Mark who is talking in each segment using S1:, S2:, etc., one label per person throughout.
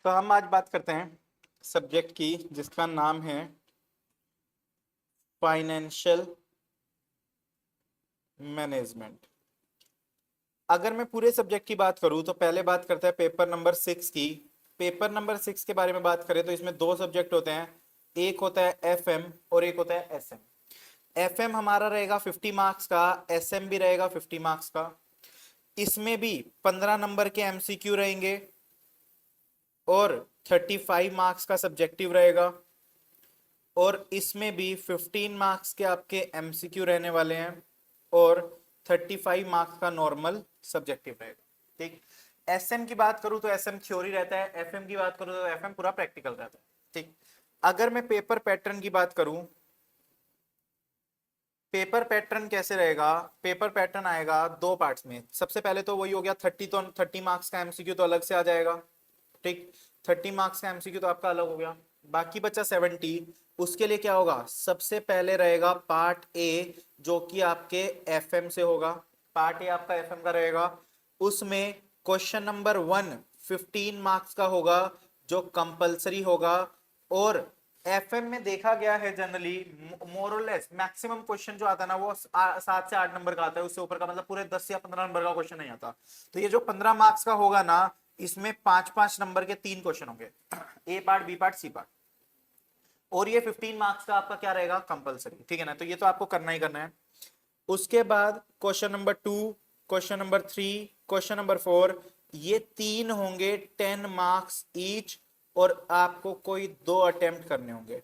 S1: तो हम आज बात करते हैं सब्जेक्ट की जिसका नाम है फाइनेंशियल मैनेजमेंट। अगर मैं पूरे सब्जेक्ट की बात करूं तो पहले बात करते हैं पेपर नंबर 6 की। पेपर नंबर 6 के बारे में बात करें तो इसमें दो सब्जेक्ट होते हैं, एक होता है एफएम और एक होता है एसएम। एफएम हमारा रहेगा 50 मार्क्स का, एसएम भी रहेगा 50 मार्क्स का। इसमें भी 15 नंबर के एमसीक्यू रहेंगे और 35 मार्क्स का सब्जेक्टिव रहेगा, और इसमें भी 15 मार्क्स के आपके एमसीक्यू रहने वाले हैं और 35 मार्क्स का नॉर्मल सब्जेक्टिव रहेगा। ठीक। एसएम की बात करूं तो एसएम थ्योरी रहता है, एफएम की बात करूं तो एफएम पूरा प्रैक्टिकल रहता है। ठीक। अगर मैं पेपर पैटर्न की बात करूं, पेपर पैटर्न कैसे रहेगा? पेपर पैटर्न आएगा दो पार्ट्स में। सबसे पहले तो वही हो गया 30 मार्क्स का एमसीक्यू तो अलग से आ जाएगा। ठीक। 30 मार्क्स का एमसीक्यू तो आपका अलग हो गया, बाकी बचा 70। उसके लिए क्या होगा? सबसे पहले रहेगा पार्ट ए जो कि आपके एफएम से होगा। पार्ट ए आपका एफएम का रहेगा। उसमें क्वेश्चन नंबर 1 15 मार्क्स का होगा जो कंपलसरी होगा। और एफएम में देखा गया है जनरली मोर और लेस मैक्सिमम क्वेश्चन जो आता है ना वो 7 से 8 नंबर का आता है, उससे ऊपर का मतलब पूरे 10 या 15 नंबर का क्वेश्चन नहीं आता। तो ये जो 15 मार्क्स का होगा ना, इसमें 5-5 नंबर के 3 क्वेश्चन होंगे, A part, B part, C part. और ये 15 मार्क्स का आपका क्या रहेगा? कंपलसरी। ठीक है ना, तो ये तो आपको करना ही करना है। उसके बाद question number 2, question number 3, question number 4, ये तीन होंगे 10 मार्क्स ईच और आपको कोई 2 अटेम्प्ट करने होंगे।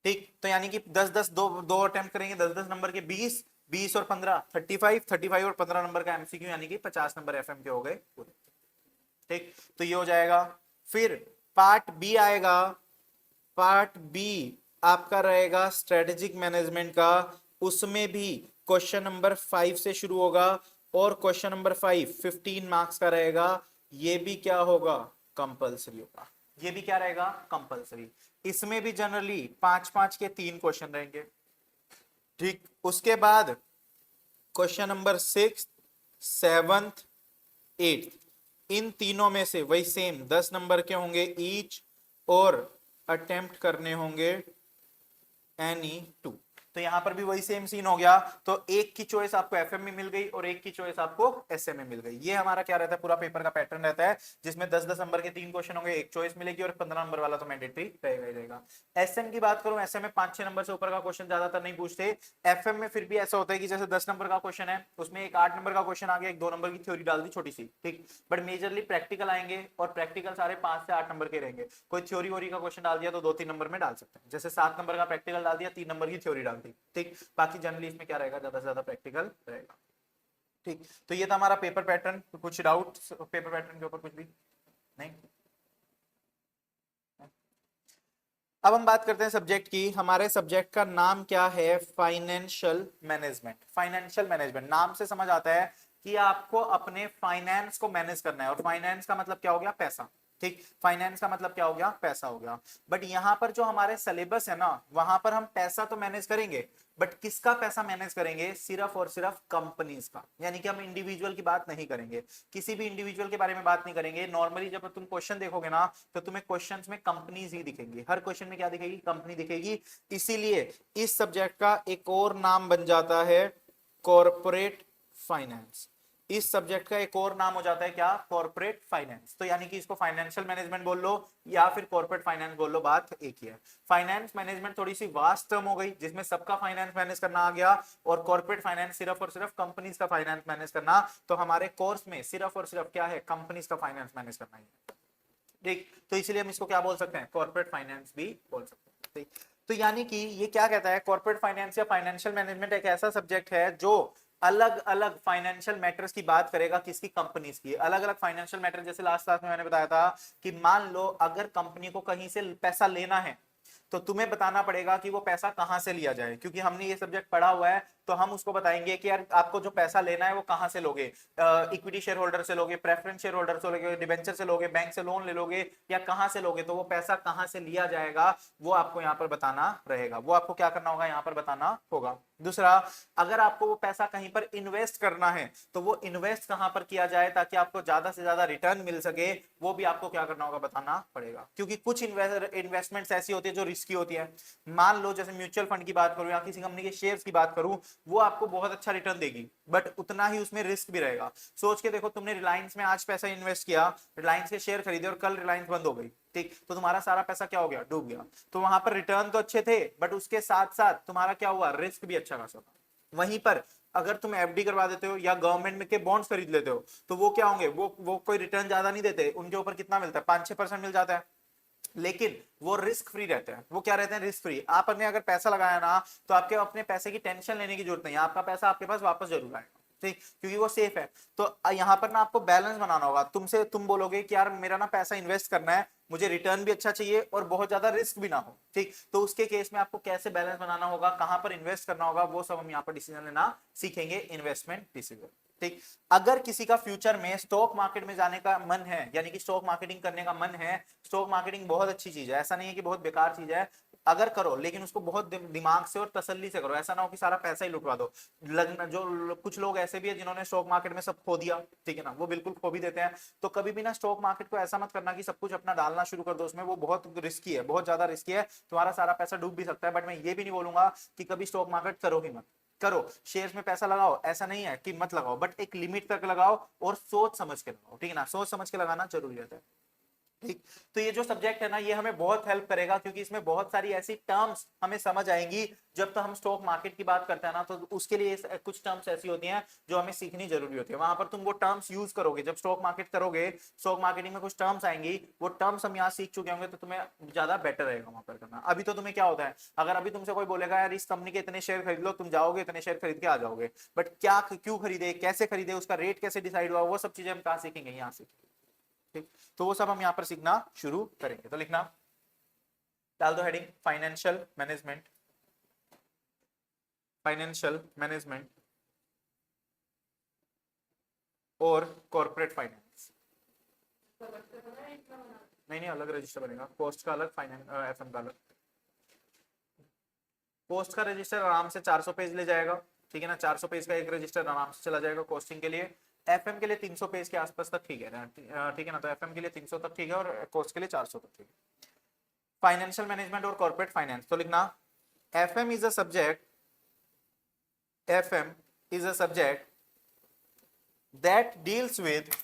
S1: ठीक, तो यानी कि 10-10 दो दो अटेम्प्ट करेंगे, 10-10 नंबर के 20, 20 और 15 35, 35 और 15 नंबर का एमसीक्यू यानी कि 50 नंबर एफएम के हो गए पूरे। ठीक, तो ये हो जाएगा। फिर पार्ट बी आएगा। पार्ट बी आपका रहेगा स्ट्रेटेजिक मैनेजमेंट का। उसमें भी क्वेश्चन नंबर 5 से शुरू होगा और क्वेश्चन नंबर 5 15 मार्क्स का रहेगा। ये भी क्या होगा? कंपलसरी होगा। ये भी क्या रहेगा? कंपलसरी। इसमें भी जनरली 5-5 के 3 क्वेश्चन रहेंगे। ठीक, उसके बाद क्वेश्चन नंबर 6, 7, 8, इन तीनों में से वही सेम 10 नंबर के होंगे ईच और अटेम्प्ट करने होंगे एनी टू। तो यहां पर भी वही सेम सीन हो गया। तो एक की चॉइस आपको एफएम में मिल गई और एक की चॉइस आपको एसएम में मिल गई। ये हमारा क्या रहता है? पूरा पेपर का पैटर्न रहता है जिसमें 10-10 नंबर के 3 क्वेश्चन होंगे, एक चॉइस मिलेगी और 15 नंबर वाला तो मैंडेटरी रहेगा ही रहेगा। एसएम की बात करूं, एसएम में 5-6 नंबर से ऊपर का क्वेश्चन ज्यादातर नहीं पूछते। एफएम में फिर भी ऐसा होता है कि जैसे 10 नंबर का क्वेश्चन है उसमें एक 8 नंबर का क्वेश्चन आ गया, एक 2 नंबर की थ्योरी डाल दी छोटी सी। ठीक, बट मेजरली प्रैक्टिकल आएंगे और प्रैक्टिकल सारे 5 से 8 नंबर के रहेंगे। कोई थ्योरी वोरी का क्वेश्चन डाल दिया तो 2-3 नंबर में डाल सकते हैं, जैसे 7 नंबर का प्रैक्टिकल डाल दिया, 3 नंबर की थ्योरी डाल दी। ठीक, बाकी जनरली इसमें क्या रहेगा? ज्यादा से ज्यादा प्रैक्टिकल रहेगा। ठीक, तो ये था हमारा पेपर पैटर्न। तो कुछ डाउट पेपर पैटर्न के ऊपर? कुछ भी नहीं। अब हम बात करते हैं सब्जेक्ट की। हमारे सब्जेक्ट का नाम क्या है? Financial management. फाइनेंशियल मैनेजमेंट नाम से समझ आता है कि आपको अपने फाइनेंस को मैनेज करना है। और फाइनेंस का मतलब क्या हो गया? पैसा। ठीक, फाइनेंस का मतलब क्या हो गया? पैसा हो गया। बट यहां पर जो हमारे सिलेबस है ना, वहां पर हम पैसा तो मैनेज करेंगे, बट किसका पैसा मैनेज करेंगे? सिर्फ और सिर्फ कंपनीज का। यानी कि हम इंडिविजुअल की बात नहीं करेंगे, किसी भी इंडिविजुअल के बारे में बात नहीं करेंगे। नॉर्मली जब तुम क्वेश्चन देखोगे ना तो तुम्हें क्वेश्चंस में कंपनीज ही दिखेंगी। हर क्वेश्चन में क्या दिखेगी? कंपनी दिखेगी। इसीलिए इस सब्जेक्ट का एक और नाम बन जाता है कॉर्पोरेट फाइनेंस। इस सब्जेक्ट का एक और नाम हो जाता है क्या? Corporate finance. तो यानी कि इसको फाइनेंशियल मैनेजमेंट बोल लो या फिर कॉर्पोरेट फाइनेंस बोल लो, बात एक ही है। फाइनेंस मैनेजमेंट थोड़ी सी वास्ट टर्म हो गई जिसमें सबका फाइनेंस मैनेज करना आ गया, और कॉर्पोरेट फाइनेंस सिर्फ और सिर्फ कंपनीज का फाइनेंस मैनेज करना। तो हमारे कोर्स में सिर्फ और सिर्फ क्या है? कंपनीज का फाइनेंस मैनेज करना ही है। ठीक, तो इसलिए हम इसको क्या बोल सकते हैं? कॉर्पोरेट फाइनेंस भी बोल सकते हैं। ठीक, तो यानी कि ये क्या कहता है? कॉर्पोरेट फाइनेंस या फाइनेंशियल मैनेजमेंट एक ऐसा सब्जेक्ट है जो अलग अलग फाइनेंशियल मैटर्स की बात करेगा। किसकी? कंपनीज की। अलग अलग फाइनेंशियल मैटर, जैसे लास्ट क्लास में मैंने बताया था कि मान लो अगर कंपनी को कहीं से पैसा लेना है तो तुम्हें बताना पड़ेगा कि वो पैसा कहां से लिया जाए, क्योंकि हमने ये सब्जेक्ट पढ़ा हुआ है, तो हम उसको बताएंगे कि यार आपको जो पैसा लेना है वो कहां से लोगे, इक्विटी शेयर होल्डर से लोगे, प्रेफरेंस शेयर होल्डर से लोगे, डिबेंचर से लोगे, बैंक से लोन ले लोगे, या कहां से लोगे, तो वो पैसा कहां से लिया जाएगा वो आपको यहाँ पर बताना रहेगा, वो आपको क्या करना होगा यहाँ पर बताना होगा। दूसरा, अगर आपको वो पैसा कहीं पर इन्वेस्ट करना है तो वो इन्वेस्ट कहां पर किया जाए ताकि आपको ज्यादा से ज्यादा रिटर्न मिल सके, वो भी आपको क्या करना होगा बताना पड़ेगा, क्योंकि कुछ इन्वेस्टमेंट्स ऐसी होती है जो रिस्की होती है। मान लो जैसे म्यूचुअल फंड की बात करूं या किसी कंपनी के शेयर्स की बात करूं, वो आपको बहुत अच्छा रिटर्न देगी, बट उतना ही उसमें रिस्क भी रहेगा। सोच के देखो, तुमने रिलायंस में आज पैसा इन्वेस्ट किया, रिलायंस के शेयर खरीदे और कल रिलायंस बंद हो गई, ठीक, तो तुम्हारा सारा पैसा क्या हो गया, डूब गया। तो वहां पर रिटर्न तो अच्छे थे, बट उसके साथ साथ तुम्हारा क्या हुआ, रिस्क भी अच्छा खासा था। वहीं पर अगर तुम एफडी करवा देते हो या गवर्नमेंट में के बॉन्ड्स खरीद लेते हो, तो वो क्या होंगे, वो कोई रिटर्न ज्यादा नहीं देते, उनके ऊपर कितना मिलता है, 5-6% मिल जाता है, लेकिन वो रिस्क फ्री रहते हैं। वो क्या रहते हैं, रिस्क फ्री। आपने अगर पैसा लगाया ना, तो आपके अपने पैसे की टेंशन लेने की जरूरत नहीं है, आपका पैसा आपके पास वापस जरूर आएगा, ठीक, क्योंकि वो सेफ है। तो यहाँ पर ना आपको बैलेंस बनाना होगा, तुम बोलोगे कि यार मेरा ना पैसा इन्वेस्ट करना है, मुझे रिटर्न भी अच्छा चाहिए और बहुत ज्यादा रिस्क भी ना हो, ठीक, तो उसके केस में आपको कैसे बैलेंस बनाना होगा, कहां पर इन्वेस्ट करना होगा, वो सब हम यहाँ पर डिसीजन लेना सीखेंगे, इन्वेस्टमेंट डिसीजन, ठीक। अगर किसी का फ्यूचर में स्टॉक मार्केट में जाने का मन है, यानी कि स्टॉक मार्केटिंग करने का मन है, स्टॉक मार्केटिंग बहुत अच्छी चीज है, ऐसा नहीं है कि बहुत बेकार चीज है, अगर करो लेकिन उसको बहुत दिमाग से और तसल्ली से करो, ऐसा ना हो कि सारा पैसा ही लुटवा दो। लगना जो कुछ लोग ऐसे भी है जिन्होंने स्टॉक मार्केट में सब खो दिया, ठीक है ना, वो बिल्कुल खो भी देते हैं। तो कभी भी ना स्टॉक मार्केट को ऐसा मत करना कि सब कुछ अपना डालना शुरू कर दो उसमें, वो बहुत रिस्की है, बहुत ज्यादा रिस्की है, तुम्हारा सारा पैसा डूब भी सकता है। बट मैं ये भी नहीं बोलूंगा कि कभी स्टॉक मार्केट करो ही मत, करो, शेयर्स में पैसा लगाओ, ऐसा नहीं है कि मत लगाओ, बट एक लिमिट तक लगाओ और सोच समझ के लगाओ, ठीक है ना, सोच समझ के लगाना जरूरी रहता है, ठीक। तो ये जो सब्जेक्ट है ना, ये हमें बहुत हेल्प करेगा, क्योंकि इसमें बहुत सारी ऐसी टर्म्स हमें समझ आएंगी। जब तो हम स्टॉक मार्केट की बात करते हैं ना, तो उसके लिए कुछ टर्म्स ऐसी होती हैं जो हमें सीखनी जरूरी होती है, वहां पर तुम वो टर्म्स यूज करोगे, जब स्टॉक मार्केट करोगे, स्टॉक मार्केटिंग में कुछ टर्म्स आएंगी, वो टर्म्स हम यहाँ सीख चुके होंगे, तो तुम्हें ज्यादा बेटर रहेगा वहां पर करना। अभी तो तुम्हें क्या होता है, अगर अभी तुमसे कोई बोलेगा यार इस कंपनी के इतने शेयर खरीद लो, तुम जाओगे इतने शेयर खरीद के आ जाओगे, बट क्या, क्यों खरीदे, कैसे खरीदे, उसका रेट कैसे डिसाइड हुआ, वो सब चीजें हम कहाँ सीखेंगे, यहाँ सीखेंगे, ठीक। तो वो सब हम यहाँ पर सीखना शुरू करेंगे। तो लिखना, डाल दो heading, financial management, financial management और कॉर्पोरेट फाइनेंस। नहीं नहीं, अलग रजिस्टर बनेगा, पोस्ट का अलग, फाइनेंस एफएम का अलग। पोस्ट का रजिस्टर आराम से 400 पेज ले जाएगा, ठीक है ना, 400 पेज का एक रजिस्टर आराम से चला जाएगा कोस्टिंग के लिए। एफएम के लिए 300 पेज के आसपास तक ठीक है ना, ठीक है ना, तो एफएम के लिए 300 तक ठीक है और कोस्ट के लिए 400 तक ठीक है। फाइनेंशियल मैनेजमेंट और कॉर्पोरेट फाइनेंस, तो लिखना, FM is a subject, FM is a subject that deals with,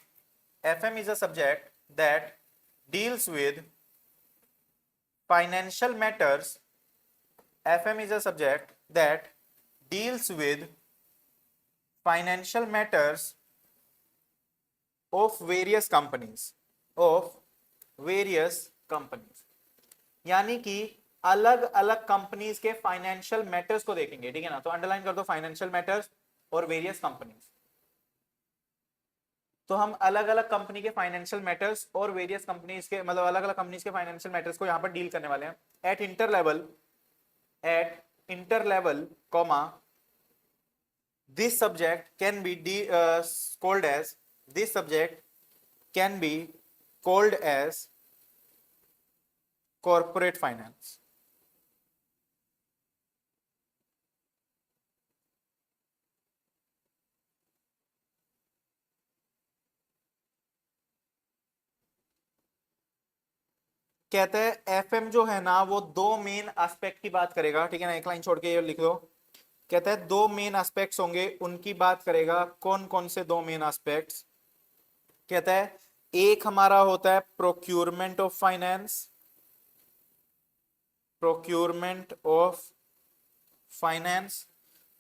S1: FM is a subject that deals with financial matters, FM is a subject that deals with financial matters of various companies, of various companies, यानी कि अलग अलग companies के financial matters को देखेंगे, ठीक है ना, तो अंडरलाइन कर दो फाइनेंशियल मैटर्स और वेरियस कंपनीज। तो हम अलग अलग कंपनी के फाइनेंशियल मैटर्स और वेरियस कंपनीज के, मतलब अलग अलग कंपनीज के फाइनेंशियल मैटर्स को यहाँ पर डील करने वाले हैं at inter level, comma, this subject can be called as, this subject can be called as corporate finance. कहते हैं एफएम जो है ना, वो दो मेन एस्पेक्ट की बात करेगा, ठीक है ना, एक लाइन छोड़ के ये लिख दो। कहता है दो मेन एस्पेक्ट्स होंगे, उनकी बात करेगा, कौन कौन से दो मेन एस्पेक्ट्स। कहता है एक हमारा होता है procurement of finance, procurement of finance,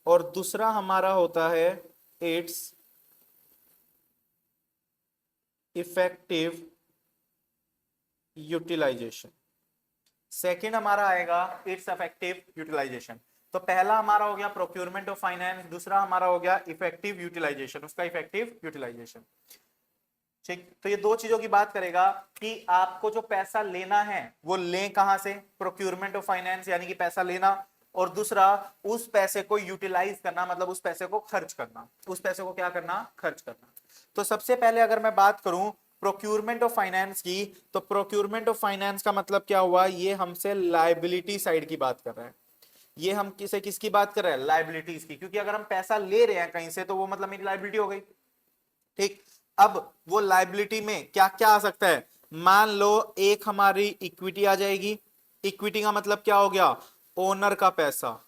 S1: और दूसरा हमारा होता है इट्स इफेक्टिव यूटिलाइजेशन। सेकंड हमारा आएगा इट्स इफेक्टिव यूटिलाइजेशन। तो पहला हमारा हो गया प्रोक्यूरमेंट ऑफ फाइनेंस, दूसरा हमारा हो गया इफेक्टिव यूटिलाइजेशन, उसका इफेक्टिव यूटिलाइजेशन। ठीक, तो ये दो चीजों की बात करेगा कि आपको जो पैसा लेना है वो लें कहां से, प्रोक्यूरमेंट ऑफ फाइनेंस यानी कि पैसा लेना, और दूसरा उस पैसे को यूटिलाइज करना, मतलब उस पैसे को खर्च करना, उस पैसे को क्या करना, खर्च करना। तो सबसे पहले अगर मैं बात करूं प्रोक्यूरमेंट ऑफ फाइनेंस की, तो प्रोक्यूरमेंट ऑफ फाइनेंस का मतलब क्या हुआ, ये हमसे लायबिलिटी साइड की बात कर रहा है। ये हम किसकी बात कर रहे हैं, लायबिलिटीज की, क्योंकि अगर हम पैसा ले रहे हैं कहीं से तो वो मतलब मेरी लायबिलिटी हो गई। ठीक, अब वो लायबिलिटी में क्या क्या आ सकता है, मान लो एक हमारी इक्विटी आ जाएगी। इक्विटी का मतलब क्या हो गया, ओनर का पैसा,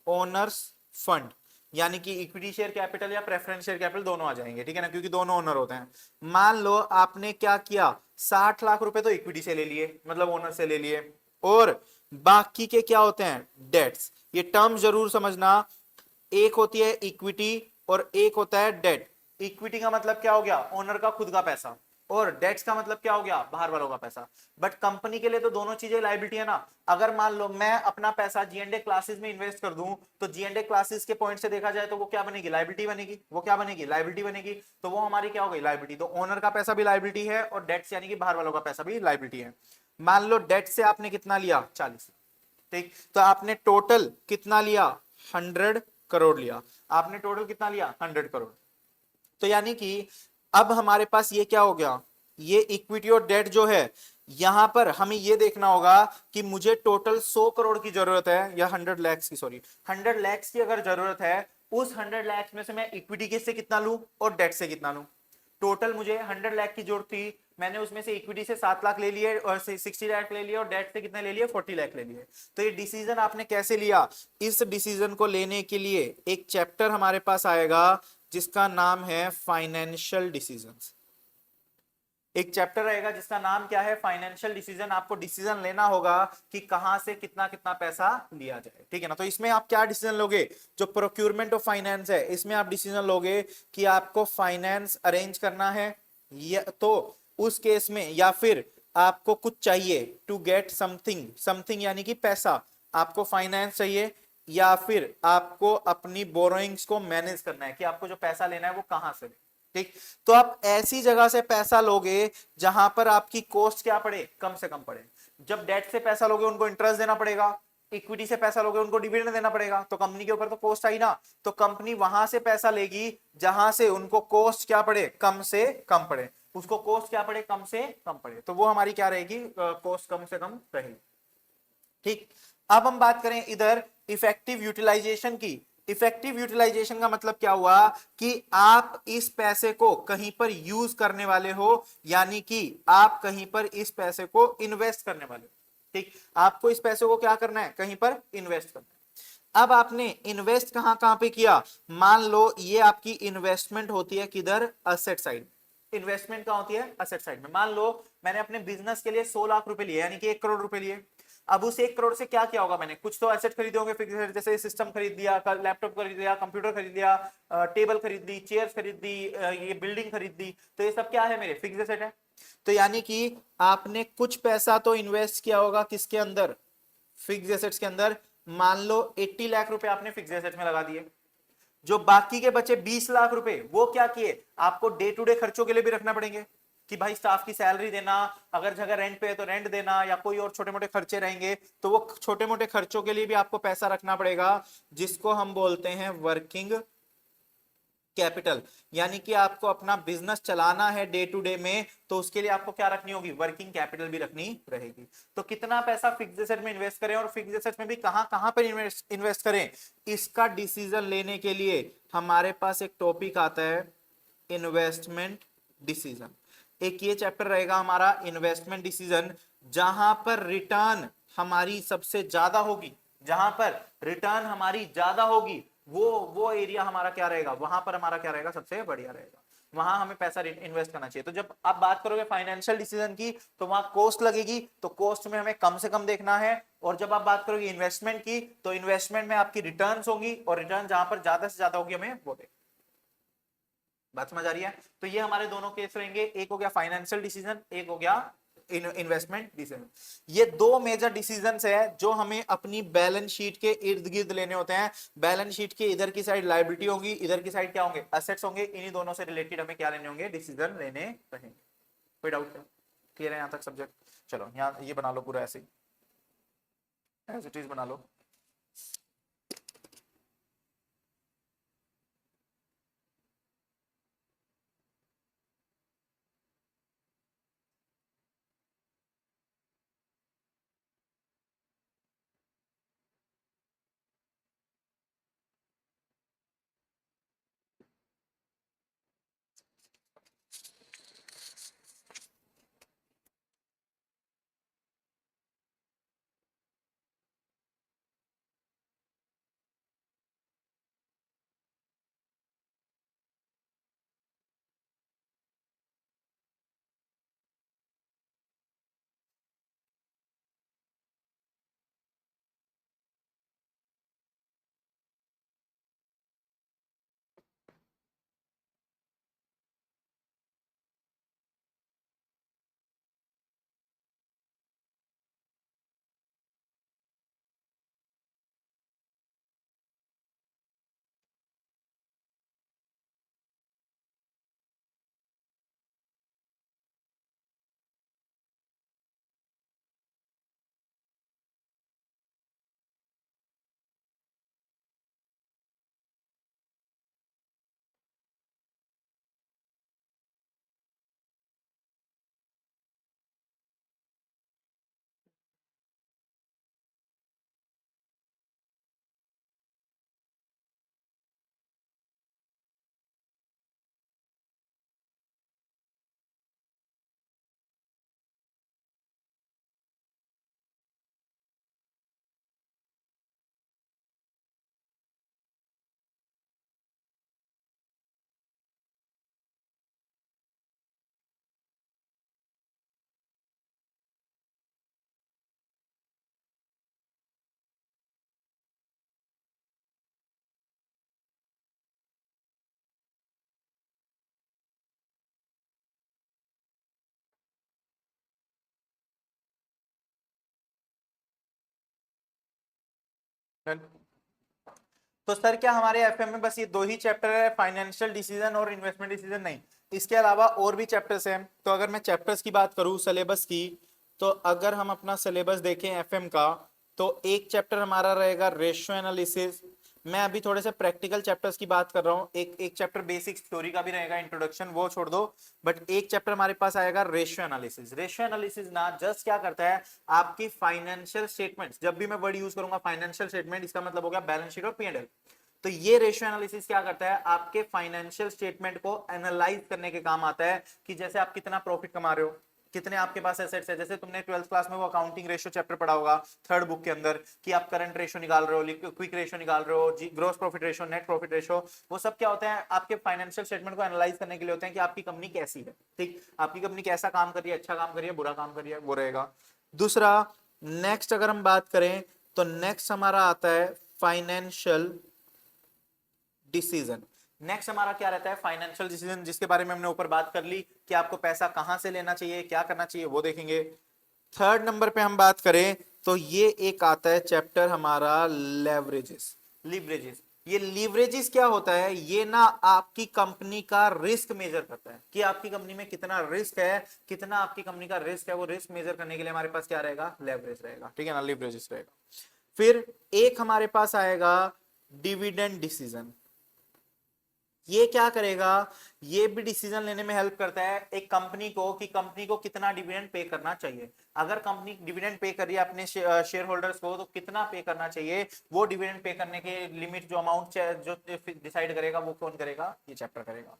S1: ओनर्स फंड, यानी कि इक्विटी शेयर कैपिटल या प्रेफरेंस शेयर कैपिटल दोनों आ जाएंगे, ठीक है ना, क्योंकि दोनों ओनर होते हैं। मान लो आपने क्या किया, 60 लाख रुपए तो इक्विटी से ले लिए, मतलब ओनर से ले लिए, और बाकी के क्या होते हैं, डेट्स। ये टर्म जरूर समझना, एक होती है इक्विटी और एक होता है डेट। इक्विटी का मतलब क्या हो गया, ओनर का खुद का पैसा, और डेट्स का मतलब क्या हो गया, बाहर वालों का पैसा। बट कंपनी के लिए तो दोनों चीजें लायबिलिटी है ना। अगर मान लो मैं अपना पैसा जीएनडे क्लासेस में इन्वेस्ट कर दूं, तो जीएनडे क्लासेस के पॉइंट से देखा जाए तो वो क्या बनेगी, लायबिलिटी बनेगी। वो क्या बनेगी, लायबिलिटी बनेगी। तो वो हमारी क्या हो गई, लायबिलिटी। तो ओनर का पैसा भी लायबिलिटी है और डेट्स यानी कि बाहर वालों का पैसा भी लायबिलिटी है। मान लो डेट से आपने कितना लिया, 40। ठीक, तो आपने टोटल कितना लिया, 100 करोड़ लिया। आपने टोटल कितना लिया, 100 करोड़। तो यानी कि अब हमारे पास ये क्या हो गया, ये इक्विटी और डेट जो है, यहां पर हमें ये देखना होगा कि मुझे टोटल 100 करोड़ की जरूरत है, या 100 लाख की, सॉरी 100 लाख की अगर जरूरत है, उस 100 लाख में से मैं इक्विटी के से कितना लूं और डेट से कितना लूं। टोटल मुझे 100 लाख की जरूरत थी, मैंने उसमें से इक्विटी से 7 लाख ले लिए और 60 लाख ले लिए, और डेट से कितने ले लिए, 40 लाख ले लिए। तो ये डिसीजन आपने कैसे लिया, इस डिसीजन को लेने के लिए एक चैप्टर हमारे पास आएगा जिसका नाम है फाइनेंशियल डिसीजंस। एक चैप्टर रहेगा जिसका नाम क्या है, फाइनेंशियल डिसीजन। आपको डिसीजन लेना होगा कि कहां से कितना कितना पैसा लिया जाए, ठीक है ना। तो इसमें आप क्या डिसीजन लोगे, जो प्रोक्यूरमेंट ऑफ फाइनेंस है, इसमें आप डिसीजन लोगे कि आपको फाइनेंस अरेंज करना है, या तो उस केस में, या फिर आपको कुछ चाहिए टू गेट समथिंग, समथिंग यानी कि पैसा, आपको फाइनेंस चाहिए, या फिर आपको अपनी बोरोइंग्स को मैनेज करना है कि आपको जो पैसा लेना है वो कहां से। ठीक, तो आप ऐसी जगह से पैसा लोगे जहां पर आपकी कॉस्ट क्या पड़े, कम से कम पड़े। जब डेट से पैसा लोगे उनको इंटरेस्ट देना पड़ेगा, इक्विटी से पैसा लोगे उनको डिविडेंड देना पड़ेगा, तो कंपनी के ऊपर तो कॉस्ट आई ना। तो कंपनी वहां से पैसा लेगी जहां से उनको कॉस्ट क्या पड़े, कम से कम पड़े। उसको कॉस्ट क्या पड़े, कम से कम पड़े, तो वो हमारी क्या रहेगी, कॉस्ट कम से कम रहेगी। ठीक, अब हम बात करें इधर इफेक्टिव यूटिलाइजेशन की। इफेक्टिव यूटिलाइजेशन का मतलब क्या हुआ कि आप इस पैसे को कहीं पर यूज करने वाले हो, यानी कि आप कहीं पर इस पैसे को इन्वेस्ट करने वाले हो। ठीक, आपको इस पैसे को क्या करना है, कहीं पर इन्वेस्ट करना है। अब आपने इन्वेस्ट कहां कहां पे किया, मान लो ये आपकी इन्वेस्टमेंट होती है किधर, असेट साइड। इन्वेस्टमेंट कहां होती है, असेट साइड में। मान लो मैंने अपने बिजनेस के लिए 100 लाख रुपए लिए, यानी कि 1 करोड़ रुपए लिए। अब उस 1 करोड़ से क्या क्या होगा, मैंने कुछ तो एसेट खरीदे होंगे फिक्स, जैसे सिस्टम खरीद दिया, लैपटॉप खरीद लिया, कंप्यूटर खरीद लिया, टेबल खरीद ली, चेयर्स खरीद दी, ये बिल्डिंग खरीद दी। तो ये सब क्या है, मेरे फिक्स एसेट है। तो यानी कि आपने कुछ पैसा तो इन्वेस्ट किया होगा किसके अंदर, फिक्स एसेट्स के अंदर। मान लो 80 लाख रुपए आपने फिक्स एसेट में लगा दिए। जो बाकी के बचे 20 लाख रुपए, वो क्या किए, आपको डे टू डे खर्चों के लिए भी रखना पड़ेंगे कि भाई स्टाफ की सैलरी देना, अगर जगह रेंट पे है तो रेंट देना, या कोई और छोटे मोटे खर्चे रहेंगे, तो वो छोटे मोटे खर्चों के लिए भी आपको पैसा रखना पड़ेगा, जिसको हम बोलते हैं वर्किंग कैपिटल। यानी कि आपको अपना बिजनेस चलाना है डे टू डे में, तो उसके लिए आपको क्या रखनी होगी, वर्किंग कैपिटल भी रखनी रहेगी। तो कितना पैसा फिक्स एसेट में इन्वेस्ट करें, और फिक्स एसेट में भी कहां कहां पर इन्वेस्ट करें, इसका डिसीजन लेने के लिए हमारे पास एक टॉपिक आता है, इन्वेस्टमेंट डिसीजन। एक ये चैप्टर रहेगा हमारा इन्वेस्टमेंट डिसीजन, जहां पर रिटर्न हमारी सबसे ज्यादा होगी, जहां पर रिटर्न हमारी ज्यादा होगी, वो एरिया हमारा क्या रहेगा, वहां पर हमारा क्या रहेगा, सबसे बढ़िया रहेगा। वहां हमें पैसा इन्वेस्ट करना चाहिए। तो जब आप बात करोगे फाइनेंशियल डिसीजन की, तो वहां कॉस्ट लगेगी, तो कॉस्ट में हमें कम से कम देखना है। और जब आप बात करोगे इन्वेस्टमेंट की, तो इन्वेस्टमेंट में आपकी रिटर्न्स होंगी, और रिटर्न जहां पर ज्यादा से ज्यादा होगी हमें वो देखना। बात समझ आ रही है। तो ये हमारे दोनों केस रहेंगे, एक हो गया फाइनेंशियल डिसीजन, एक हो गया इन्वेस्टमेंट डिसीजन। ये दो मेजर डिसीजंस है जो हमें अपनी बैलेंस शीट के इर्द गिर्द लेने होते हैं। बैलेंस शीट के इधर की साइड लायबिलिटी होगी, इधर की साइड क्या होंगे, एसेट्स होंगे। इन्हीं दोनों से रिलेटेड हमें क्या लेने होंगे, डिसीजन लेने रहेंगे। कोई डाउट है? क्लियर है यहां तक सब्जेक्ट? चलो यहाँ ये बना लो पूरा ऐसे एज इट इज बना लो। तो सर क्या हमारे एफएम में बस ये दो ही चैप्टर है, फाइनेंशियल डिसीजन और इन्वेस्टमेंट डिसीजन? नहीं, इसके अलावा और भी चैप्टर्स हैं। तो अगर मैं चैप्टर्स की बात करूं सिलेबस की, तो अगर हम अपना सिलेबस देखें एफएम का, तो एक चैप्टर हमारा रहेगा रेशियो एनालिसिस। मैं अभी थोड़े से प्रैक्टिकल चैप्टर्स की बात कर रहा हूँ। एक एक चैप्टर बेसिक थ्योरी का भी रहेगा, इंट्रोडक्शन, वो छोड़ दो। बट एक चैप्टर हमारे पास आएगा रेशियो एनालिसिस। रेशियो एनालिसिस ना जस्ट क्या करता है, आपकी फाइनेंशियल स्टेटमेंट्स, जब भी मैं वर्ड यूज करूंगा फाइनेंशियल स्टेटमेंट, इसका मतलब हो गया बैलेंस शीट और पी&एल। तो ये रेशियो एनालिसिस क्या करता है, आपके फाइनेंशियल स्टेटमेंट को एनालाइज करने के काम आता है कि जैसे आप कितना प्रॉफिट कमा रहे हो, कितने आपके पास एसेट्स है। जैसे तुमने 12th क्लास में वो अकाउंटिंग रेशियो चैप्टर पढ़ा होगा थर्ड बुक के अंदर, कि आप करंट रेशियो निकाल रहे हो, क्विक रेशियो निकाल रहे हो, gross profit ratio, net profit ratio. वो सब क्या होते हैं, आपके फाइनेंशियल स्टेटमेंट को एनालाइज करने के लिए होते हैं कि आपकी कंपनी कैसी है। ठीक, आपकी कंपनी कैसा काम कर रही है, अच्छा काम कर रही है, बुरा काम कर रही है, वो रहेगा। दूसरा, नेक्स्ट अगर हम बात करें तो नेक्स्ट हमारा आता है फाइनेंशियल डिसीजन। नेक्स्ट हमारा क्या रहता है, फाइनेंशियल डिसीजन, जिसके बारे में हमने ऊपर बात कर ली कि आपको पैसा कहां से लेना चाहिए, क्या करना चाहिए, वो देखेंगे। थर्ड नंबर पे हम बात करें तो ये एक आता है चैप्टर हमारा लेवरेजेस, लीवरेजेस। ये लीवरेजेस क्या होता है, ये ना आपकी कंपनी का रिस्क मेजर करता है कि आपकी कंपनी में कितना रिस्क है, कितना आपकी कंपनी का रिस्क है। वो रिस्क मेजर करने के लिए हमारे पास क्या रहेगा, लेवरेज रहेगा। ठीक है ना, लीवरेजेस रहेगा। फिर एक हमारे पास आएगा डिविडेंड डिसीजन। ये क्या करेगा, ये भी डिसीजन लेने में हेल्प करता है एक कंपनी को कि कंपनी को कितना डिविडेंड पे करना चाहिए। अगर कंपनी डिविडेंड पे कर रही है अपने शेयर होल्डर्स को, तो कितना पे करना चाहिए, वो डिविडेंड पे करने के लिमिट, जो अमाउंट जो डिसाइड करेगा, वो कौन करेगा, ये चैप्टर करेगा।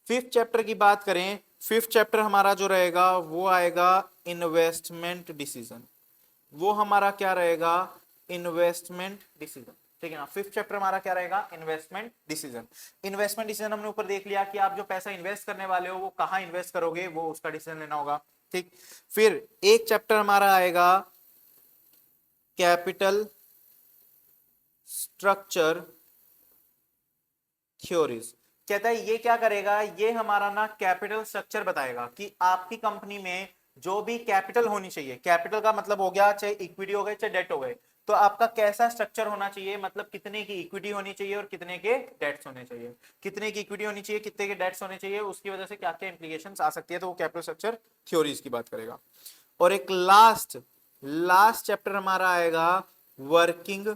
S1: फिफ्थ चैप्टर की बात करें, फिफ्थ चैप्टर हमारा जो रहेगा वो आएगा इन्वेस्टमेंट डिसीजन। वो हमारा क्या रहेगा, इन्वेस्टमेंट डिसीजन। ठीक है ना, फिफ्थ चैप्टर हमारा क्या रहेगा, इन्वेस्टमेंट डिसीजन। इन्वेस्टमेंट डिसीजन हमने ऊपर देख लिया कि आप जो पैसा इन्वेस्ट करने वाले हो वो कहां इन्वेस्ट करोगे, वो उसका डिसीजन लेना होगा। ठीक, फिर एक चैप्टर हमारा आएगा कैपिटल स्ट्रक्चर थ्योरीज। कहता है ये क्या करेगा, ये हमारा ना कैपिटल स्ट्रक्चर बताएगा कि आपकी कंपनी में जो भी कैपिटल होनी चाहिए, कैपिटल का मतलब हो गया चाहे इक्विटी हो गए चाहे डेट हो गए, तो आपका कैसा स्ट्रक्चर होना चाहिए, मतलब कितने की इक्विटी होनी चाहिए और कितने के डेट्स होने चाहिए, कितने की इक्विटी होनी चाहिए कितने के डेट्स होने चाहिए, उसकी वजह से क्या क्या इंप्लीकेशंस आ सकती है, तो वो कैपिटल स्ट्रक्चर थ्योरीज की बात करेगा। और एक लास्ट लास्ट चैप्टर हमारा आएगा working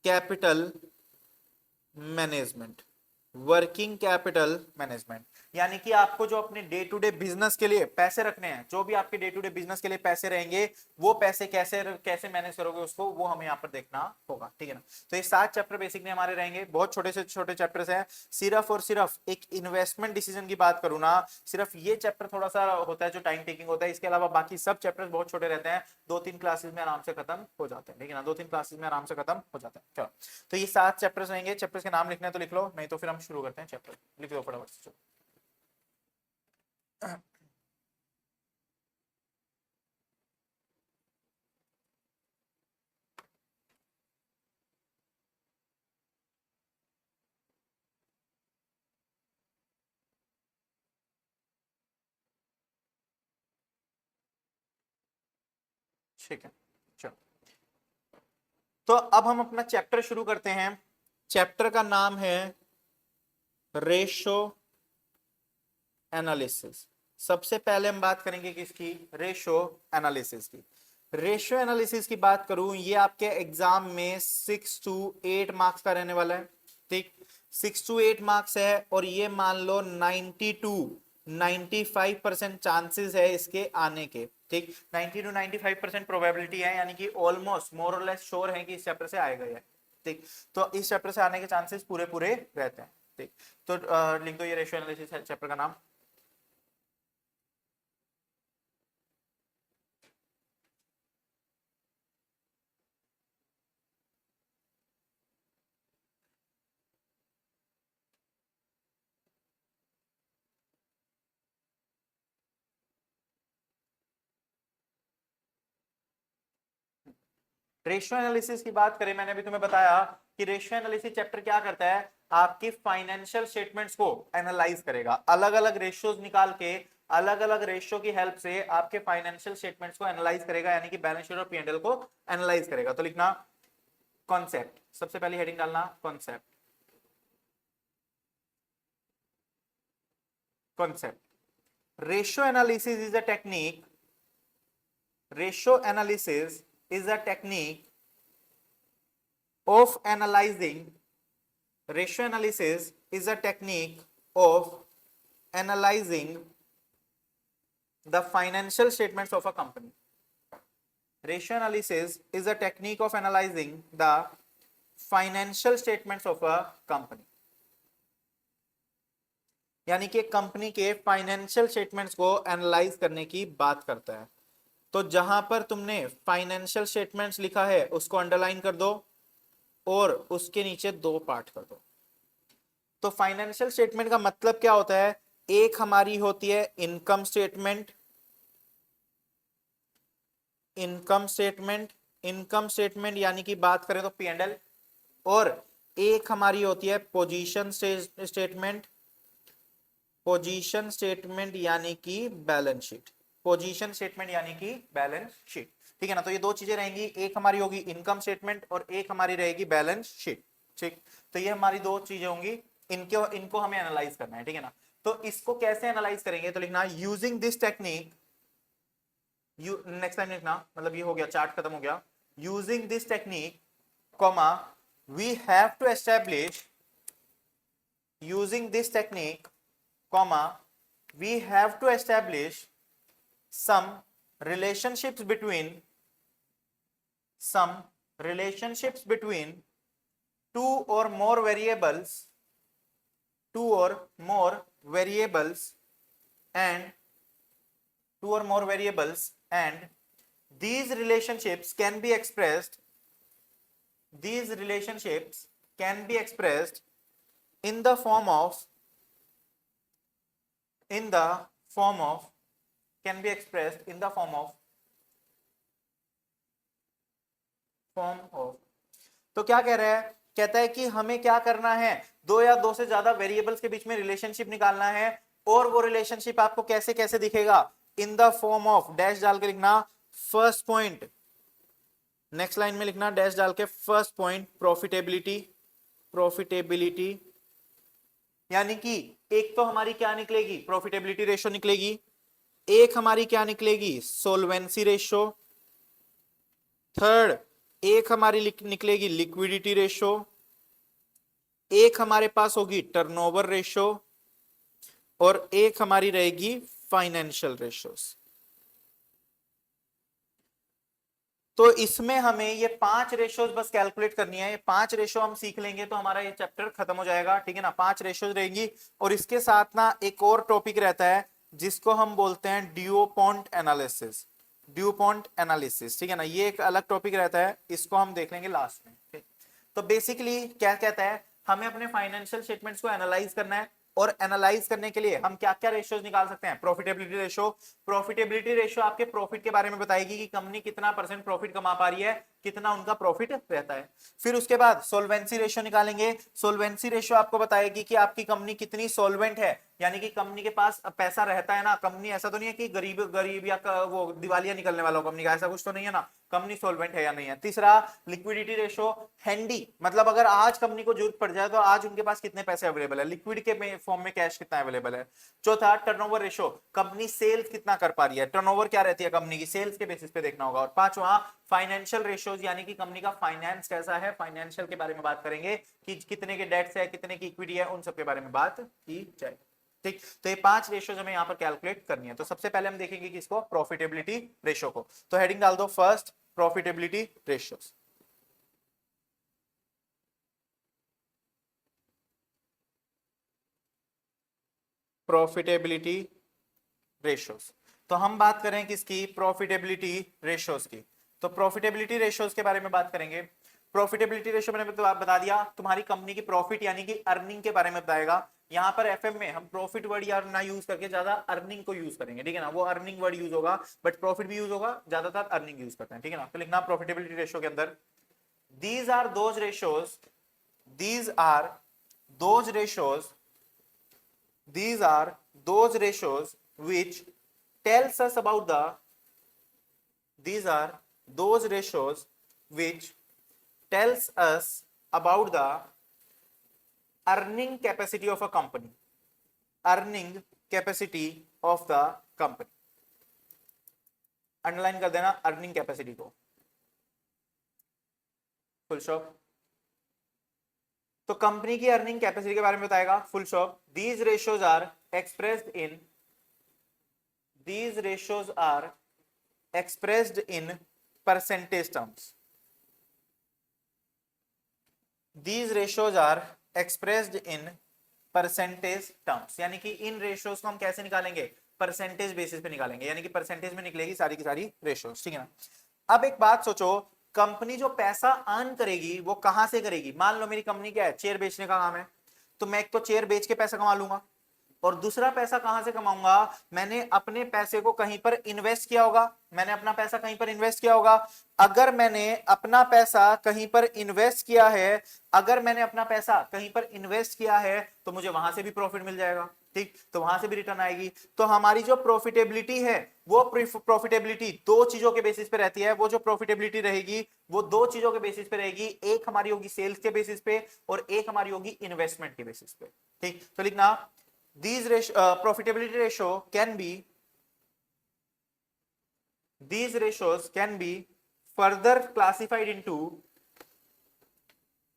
S1: capital management. Working capital management यानी कि आपको जो अपने डे टू डे बिजनेस के लिए पैसे रखने हैं, जो भी आपके डे टू डे बिजनेस के लिए पैसे रहेंगे, वो पैसे कैसे कैसे मैनेज करोगे उसको, वो हमें यहाँ पर देखना होगा, ठीक है ना। तो ये 7 चैप्टर बेसिकली हमारे रहेंगे, बहुत छोटे से छोटे चैप्टर्स हैं। सिर्फ और सिर्फ एक इन्वेस्टमेंट डिसीजन की बात करूँ ना, सिर्फ ये चैप्टर थोड़ा सा होता है जो टाइम टेकिंग होता है, इसके अलावा बाकी सब चैप्टर्स बहुत छोटे रहते हैं, 2-3 क्लासेस में आराम से खत्म हो जाते हैं, ठीक है ना, 2-3 क्लासेस में आराम से खत्म हो जाते हैं। चलो, तो ये 7 चैप्टर्स रहेंगे, चैप्टर्स के नाम लिखना है तो लिख लो, नहीं तो फिर हम शुरू करते हैं चैप्टर, लिख दो फटाफट से। ठीक है, चलो, तो अब हम अपना चैप्टर शुरू करते हैं। चैप्टर का नाम है रेशो एनालिसिस। सबसे पहले हम बात करेंगे किसकी, रेशो एनालिसिस की। रेशो एनालिसिस की बात करूं, ये आपके एग्जाम में 6 to 8 मार्क्स का रहने वाला है, ठीक, 6 to 8 मार्क्स है, और ये मान लो 95% चांसेस है इसके आने के, ठीक, 90 to 95% प्रोबेबिलिटी है, यानी कि ऑलमोस्ट मोर और लेस श्योर है कि इस चैप्टर से आएगा ये, ठीक। तो इस चैप्टर से आने के चांसेस पूरे पूरे रहते हैं, ठीक। तो लिख दो ये रेशियो एनालिसिस चैप्टर का नाम। रेशियो एनालिसिस की बात करें, मैंने अभी तुम्हें बताया कि रेशियो एनालिसिस चैप्टर क्या करता है, आपकी फाइनेंशियल स्टेटमेंट्स को एनालाइज करेगा, अलग अलग रेशियोज निकाल के, अलग अलग रेशियो की हेल्प से आपके फाइनेंशियल स्टेटमेंट्स को एनालाइज करेगा, यानी कि बैलेंस शीट और पी&एल को एनालाइज करेगा। तो लिखना कॉन्सेप्ट, सबसे पहले हेडिंग डालना concept. Concept, ratio analysis is a technique, ratio analysis is a technique of analyzing, ratio analysis is a technique of analyzing the financial statements of a company. Ratio analysis is a technique of analyzing the financial statements of a company. यानी कि company के financial statements को analyse करने की बात करता है। तो जहां पर तुमने फाइनेंशियल स्टेटमेंट्स लिखा है उसको अंडरलाइन कर दो और उसके नीचे 2 पार्ट कर दो। तो फाइनेंशियल स्टेटमेंट का मतलब क्या होता है, एक हमारी होती है income statement, income statement, income statement यानी कि बात करें तो पी&एल, और एक हमारी होती है पोजीशन स्टेटमेंट, पोजीशन स्टेटमेंट यानी कि बैलेंस शीट, पोजीशन स्टेटमेंट यानी कि बैलेंस शीट, ठीक है ना। तो ये 2 चीजें रहेंगी, एक हमारी होगी इनकम स्टेटमेंट और एक हमारी रहेगी बैलेंस शीट, ठीक। तो ये हमारी 2 चीजें होंगी, इनको इनको हमें एनालाइज करना है, ठीक है ना। तो इसको कैसे एनालाइज करेंगे, तो लिखना using this technique, next time लिखना, मतलब ये हो गया चार्ट खत्म हो गया, using this technique comma we have to establish, using this technique comma we have to establish some relationships between, some relationships between two or more variables, two or more variables and two or more variables, and these relationships can be expressed, these relationships can be expressed in the form of, in the form of, can be expressed in the form of, form of। तो क्या कह रहा है, कहता है कि हमें क्या करना है, 2 या 2 से ज्यादा वेरिएबल्स के बीच में रिलेशनशिप निकालना है, और वो रिलेशनशिप आपको कैसे कैसे दिखेगा, in the form of dash डाल के लिखना फर्स्ट पॉइंट, नेक्स्ट लाइन में लिखना डैश डाल के फर्स्ट पॉइंट प्रॉफिटेबिलिटी, प्रॉफिटेबिलिटी यानी कि एक तो हमारी क्या निकलेगी प्रॉफिटेबिलिटी रेशो निकलेगी, एक हमारी क्या निकलेगी सोल्वेंसी रेशो, थर्ड एक हमारी निकलेगी लिक्विडिटी रेशो, एक हमारे पास होगी टर्नओवर रेशो और एक हमारी रहेगी फाइनेंशियल रेशोस। तो इसमें हमें ये 5 रेशोज बस कैलकुलेट करनी है, ये 5 रेशो हम सीख लेंगे तो हमारा ये चैप्टर खत्म हो जाएगा, ठीक है ना। 5 रेशोज रहेंगी और इसके साथ ना एक और टॉपिक रहता है जिसको हम बोलते हैं ड्यूपॉन्ट एनालिसिस, ड्यूपॉन्ट एनालिसिस, ठीक है ना। ये एक अलग टॉपिक रहता है, इसको हम देख लेंगे लास्ट में, ठीक। तो बेसिकली क्या कहता है, हमें अपने फाइनेंशियल स्टेटमेंट्स को एनालाइज करना है और एनालाइज करने के लिए हम क्या क्या रेशियोज निकाल सकते हैं। प्रॉफिटेबिलिटी रेशो, प्रॉफिटेबिलिटी रेशो आपके प्रॉफिट के बारे में बताएगी कि कंपनी कितना % प्रॉफिट कमा पा रही है, कितना उनका प्रॉफिट रहता है। फिर उसके बाद सोल्वेंसी रेशो निकालेंगे, सोल्वेंसी रेशो आपको बताएगी कि आपकी कंपनी कितनी सोल्वेंट है, यानी कि कंपनी के पास पैसा रहता है ना, कंपनी ऐसा तो नहीं है कि गरीब गरीब या वो दिवालिया निकलने वाला हो कंपनी का, ऐसा कुछ तो नहीं है ना, कंपनी सोल्वेंट है या नहीं है। तीसरा लिक्विडिटी रेशो, हैंडी मतलब अगर आज कंपनी को जरूरत पड़ जाए तो आज उनके पास कितने पैसे अवेलेबल है, लिक्विड के फॉर्म में कैश कितना अवेलेबल है। चौथा टर्नओवर रेशो, कंपनी सेल्स कितना कर पा रही है, टर्नओवर क्या रहती है कंपनी की, सेल्स के बेसिस पे देखना होगा। और पांचवा फाइनेंशियल रेशोज यानी कि कंपनी का फाइनेंस कैसा है, फाइनेंशियल के बारे में बात करेंगे कि कितने के डेट्स है, कितने की इक्विटी है, उन सब के बारे में बात की जाए, ठीक। तो ये 5 रेशोज हमें यहां पर कैलकुलेट करनी है। तो सबसे पहले हम देखेंगे किसको, प्रॉफिटेबिलिटी रेशो को। तो हेडिंग डाल दो first profitability ratios. Profitability ratios, तो हम बात करें किसकी, प्रॉफिटेबिलिटी रेशियोज की। तो प्रॉफिटेबिलिटी रेशियोज के बारे में बात करेंगे। प्रॉफिटेबिलिटी रेशियो मैंने तो आप बता दिया, तुम्हारी कंपनी की प्रॉफिट यानी कि अर्निंग के बारे में बताएगा। यहां पर एफएम में हम प्रॉफिट वर्ड यार ना यूज करके ज्यादा अर्निंग को यूज करेंगे, ठीक है ना। वो अर्निंग वर्ड यूज होगा बट प्रॉफिट भी यूज होगा, ज्यादातर अर्निंग यूज करते हैं, ठीक है ना। तो लिखना प्रॉफिटेबिलिटी रेशियो के अंदर these are those ratios, these are those ratios, these are those ratios which tells us about the, these are those ratios which tells us about the earning capacity of a company, earning capacity of the company। Underline कर देना earning capacity को, full stop. तो company की earning capacity के बारे में बताएगा, full stop. These ratios are expressed in, these ratios are expressed in percentage terms, these ratios are expressed in percentage terms, यानी कि इन रेशियोज को हम कैसे निकालेंगे, परसेंटेज बेसिस पे निकालेंगे, यानी कि परसेंटेज में निकलेगी सारी की सारी रेशियोज, ठीक है ना। अब एक बात सोचो, कंपनी जो पैसा अर्न करेगी वो कहां से करेगी। मान लो मेरी कंपनी क्या है, चेयर बेचने का काम है, तो मैं एक तो चेयर बेच के पैसा कमा लूंगा और दूसरा पैसा कहां से कमाऊंगा, मैंने अपने पैसे को कहीं पर इन्वेस्ट किया होगा, मैंने अपना पैसा कहीं पर इन्वेस्ट किया होगा। अगर मैंने अपना पैसा कहीं पर इन्वेस्ट किया है, अगर मैंने अपना पैसा कहीं पर इन्वेस्ट किया है तो मुझे वहां से भी प्रॉफिट मिल जाएगा, ठीक, तो वहां से भी रिटर्न आएगी। तो हमारी जो प्रॉफिटेबिलिटी है वो प्रॉफिटेबिलिटी दो चीजों के बेसिस पे रहती है, वो जो प्रॉफिटेबिलिटी रहेगी वो दो चीजों के बेसिस पे रहेगी, एक हमारी होगी सेल्स के बेसिस पे और एक हमारी होगी इन्वेस्टमेंट के बेसिस पे, ठीक। तो लिखना these profitability ratio can be, these ratios can be further classified into,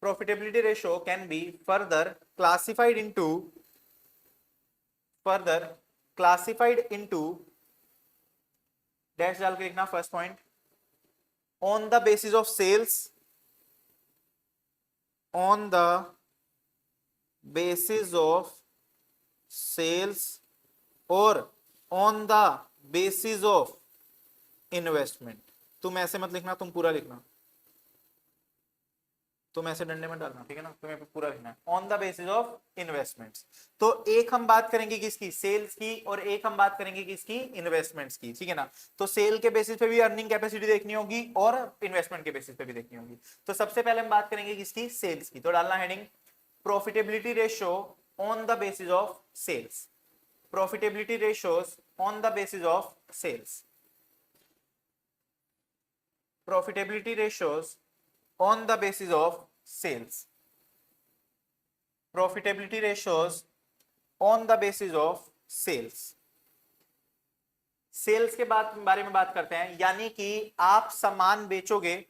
S1: profitability ratio can be further classified into, further classified into dash डाल के लिखना first point, on the basis of sales, on the basis of sales और on the basis of investment. तुम ऐसे मत लिखना, तुम पूरा लिखना, तुम ऐसे डंडे मत डालना, ठीक है ना, तुम्हें पूरा लिखना है, on the basis of investments. तो एक हम बात करेंगे किसकी, सेल्स की, और एक हम बात करेंगे किसकी, इन्वेस्टमेंट्स की, ठीक है ना। तो सेल के बेसिस पे भी अर्निंग कैपेसिटी देखनी होगी और इन्वेस्टमेंट के बेसिस पे भी देखनी होगी। तो सबसे पहले हम बात करेंगे किसकी, सेल्स की। तो डालना heading profitability ratio on the basis of sales, profitability ratios on the basis of sales, profitability ratios on the basis of sales, profitability ratios on the basis of sales। Sales के बारे में बात करते हैं, यानी कि आप सामान बेचोगे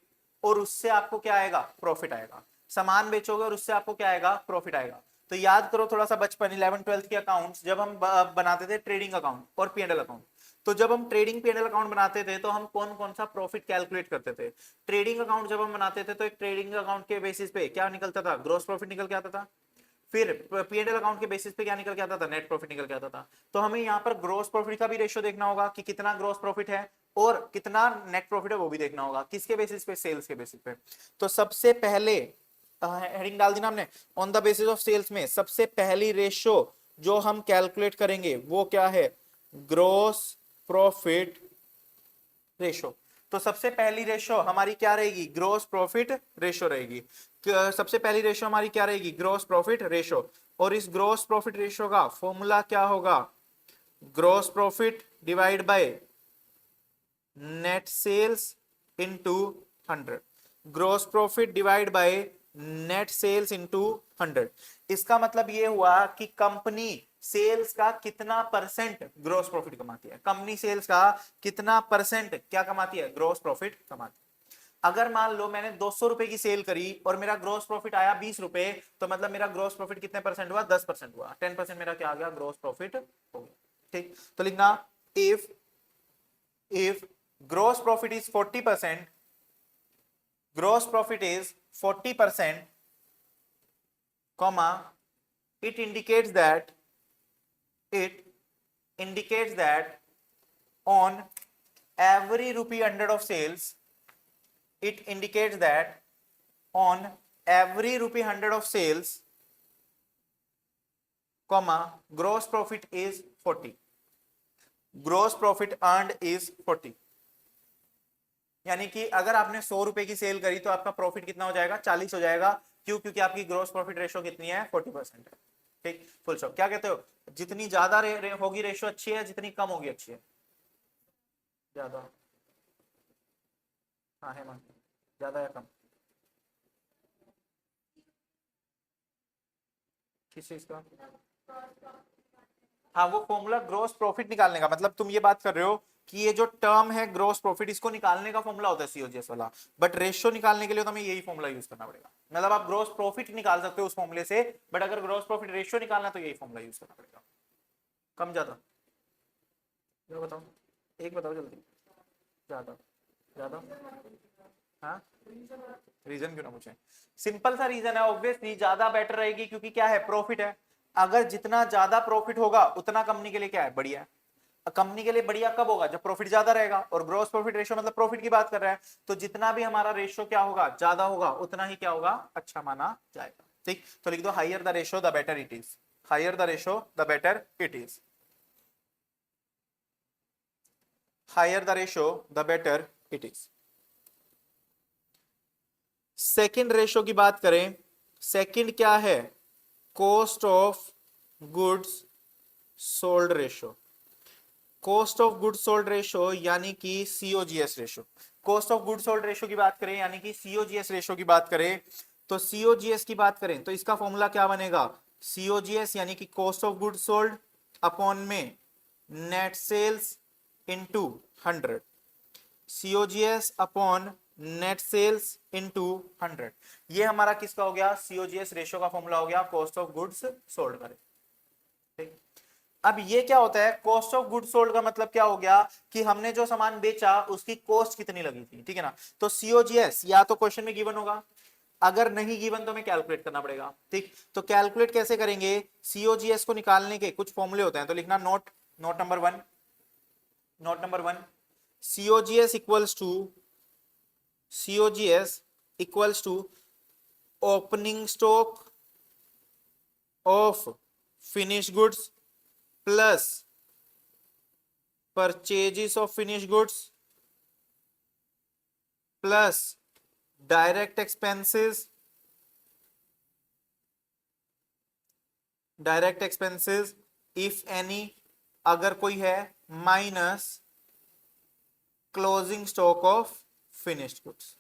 S1: और उससे आपको क्या आएगा, प्रॉफिट आएगा। सामान बेचोगे और उससे आपको क्या आएगा, प्रॉफिट आएगा। तो याद करो थोड़ा सा बचपन 11 12 के अकाउंट्स जब हम बनाते थे, ट्रेडिंग अकाउंट और पीएनएल अकाउंट। तो जब हम ट्रेडिंग पीएनएल अकाउंट बनाते थे तो हम कौन कौन सा प्रॉफिट कैलकुलेट करते थे। ट्रेडिंग अकाउंट जब हम बनाते थे तो एक ट्रेडिंग अकाउंट के बेसिस पे क्या निकलता था, ग्रॉस प्रॉफिट निकल के आता था। फिर पीएनएल अकाउंट के बेसिस पे क्या निकल के आता था, नेट प्रॉफिट निकल के आता था। तो हमें यहाँ पर ग्रॉस प्रॉफिट का भी रेशियो देखना होगा कि कितना ग्रॉस प्रॉफिट है और कितना नेट प्रॉफिट है, वो भी देखना होगा। किसके बेसिस पे, सेल्स के बेसिस पे। तो सबसे पहले हेडिंग डाल दी ना हमने, on the basis of sales में सबसे पहली रेशियो जो हम कैलकुलेट करेंगे वो क्या है, ग्रॉस प्रॉफिट रेशो। तो सबसे पहली रेशो हमारी क्या रहेगी, ग्रॉस प्रॉफिट रेशो रहेगी। सबसे पहली रेशो हमारी क्या रहेगी, ग्रॉस प्रॉफिट रेशो। और इस ग्रॉस प्रॉफिट रेशो का फॉर्मूला क्या होगा, gross profit divide by net sales into 100, gross profit divide by net sales into 100। इसका मतलब ये हुआ कि कंपनी सेल्स का कितना परसेंट ग्रॉस प्रॉफिट कमाती है, कंपनी सेल्स का कितना परसेंट क्या कमाती है, ग्रॉस प्रॉफिट कमाती है। अगर मान लो मैंने 200 रुपए की सेल करी और मेरा ग्रॉस प्रॉफिट आया 20 रुपए, तो मतलब मेरा ग्रॉस प्रॉफिट कितने परसेंट हुआ, 10% हुआ। 10% मेरा क्या आ गया, ग्रॉस प्रॉफिट हो गया। ठीक, तो लिखना if gross profit is 40%, gross profit is 40%, comma, it indicates that on every rupee 100 of sales, it indicates that on every rupee 100 of sales, comma, gross profit is 40, gross profit earned is 40। यानी कि अगर आपने 100 रुपए की cell करी तो आपका profit कितना हो जाएगा, 40 हो जाएगा। क्यों, क्योंकि आपकी ग्रॉस प्रॉफिट रेशो कितनी है, 40% है। ठीक, फुल स्टॉप। क्या कहते हो, जितनी ज्यादा होगी रेशो अच्छी है, जितनी कम होगी अच्छी है, ज्यादा। हाँ हेमंत, ज्यादा या कम किस चीज का। हाँ, वो फॉर्मूला ग्रॉस प्रॉफिट निकालने का, मतलब तुम ये बात कर रहे हो कि ये जो टर्म है ग्रॉस प्रॉफिट, इसको निकालने का फॉर्मूला होता है सीओजीएस वाला, बट रेशियो निकालने के लिए तो हमें यही फॉर्मूला यूज करना पड़ेगा। मतलब आप ग्रॉस प्रॉफिट निकाल सकते हो उस फॉर्मूले से, बट अगर ग्रॉस प्रॉफिट रेशियो निकालना तो यही फॉर्मूला यूज करना पड़ेगा। कम ज्यादा, जो बताओ, एक बताओ जल्दी। ज्यादा, ज्यादा। हाँ, रीजन क्यों ना पूछे, सिंपल सा रीजन है, ऑब्वियसली ज्यादा बेटर रहेगी, क्योंकि क्या है, प्रॉफिट है। अगर जितना ज्यादा प्रॉफिट होगा उतना कंपनी के लिए क्या है, बढ़िया है। कंपनी के लिए बढ़िया कब होगा, जब प्रॉफिट ज्यादा रहेगा। और ग्रॉस प्रॉफिट रेशियो मतलब प्रॉफिट की बात कर रहा है, तो जितना भी हमारा रेशियो क्या होगा, ज्यादा होगा, उतना ही क्या होगा, अच्छा माना जाएगा। ठीक, तो लिख दो higher the ratio the better it is, higher the ratio the better it is, higher the ratio the better it is. Second ratio की बात करें, सेकंड क्या है, cost of goods sold ratio. Cost of good sold ratio यानी कि COGS ratio. Cost of good sold ratio की बात करें यानी कि सीओजीएस रेशो की बात करें, तो सीओजीएस की बात करें तो इसका फॉर्मूला क्या बनेगा, सीओजीएस यानी कि cost of good sold upon में net sales into 100, COGS upon net sales into 100। ये हमारा किसका हो गया, सीओजीएस रेशो का फॉर्मूला हो गया कॉस्ट ऑफ गुड्स सोल्ड का। ठीक, अब ये क्या होता है, कॉस्ट ऑफ गुड सोल्ड का मतलब क्या हो गया कि हमने जो सामान बेचा उसकी कॉस्ट कितनी लगी थी। ठीक है ना, तो सीओजीएस या तो क्वेश्चन में गिवन होगा, अगर नहीं गिवन तो हमें कैलकुलेट करना पड़ेगा। ठीक, तो कैलकुलेट कैसे करेंगे, सीओजीएस को निकालने के कुछ फॉर्मूले होते हैं, तो लिखना note, note number 1, note number 1, COGS equals to, COGS equals to opening stock of finish goods plus purchases of finished goods plus direct expenses, if any, अगर कोई है, minus closing stock of finished goods.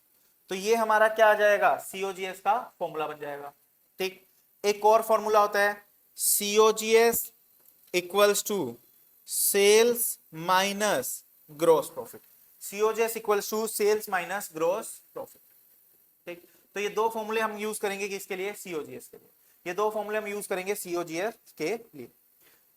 S1: तो ये हमारा क्या आ जाएगा, COGS का formula बन जाएगा। ठीक, एक और फॉर्मूला होता है COGS equals to sales minus gross profit. COGS equals to sales minus gross profit. ठीक, तो ये दो फॉर्मूले हम यूज करेंगे किसके लिए, सीओजीएस के लिए। ये दो फॉर्मूले हम यूज करेंगे सीओजीएस के लिए।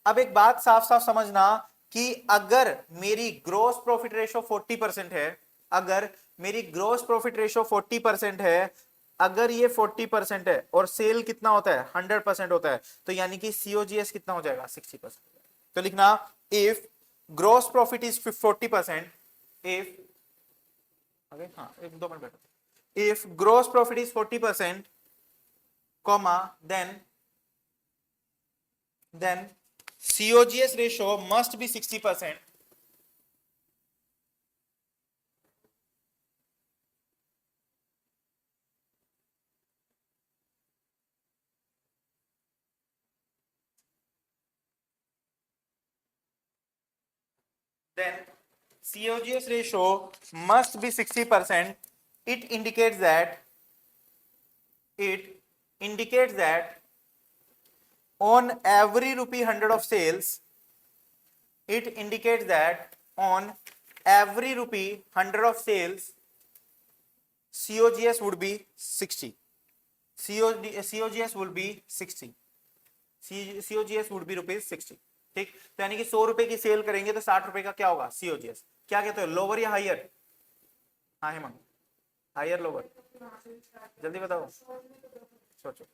S1: अब एक बात साफ साफ समझना कि अगर मेरी ग्रोस प्रॉफिट रेशो 40% है, अगर मेरी ग्रोस प्रॉफिट रेशो 40% है, अगर ये 40% है और सेल कितना होता है 100% होता है, तो यानी कि सीओजीएस कितना हो जाएगा 60%। तो लिखना if gross profit is 40%, if हाँ एक दो मिनट बैठो, if gross profit is 40%, comma then COGS ratio must be 60%. Then COGS ratio must be 60%. It indicates that on every rupee 100 of sales, it indicates that on every rupee 100 of sales, COGS would be 60. COGS would be 60. COGS would be rupees 60। ठीक, तो यानी कि 100 रुपए की cell करेंगे तो 60 रुपए का क्या होगा COGS। क्या कहते हो, लोअर या हायर? हाँ हेमंत, हायर लोअर, जल्दी बताओ, सोचो।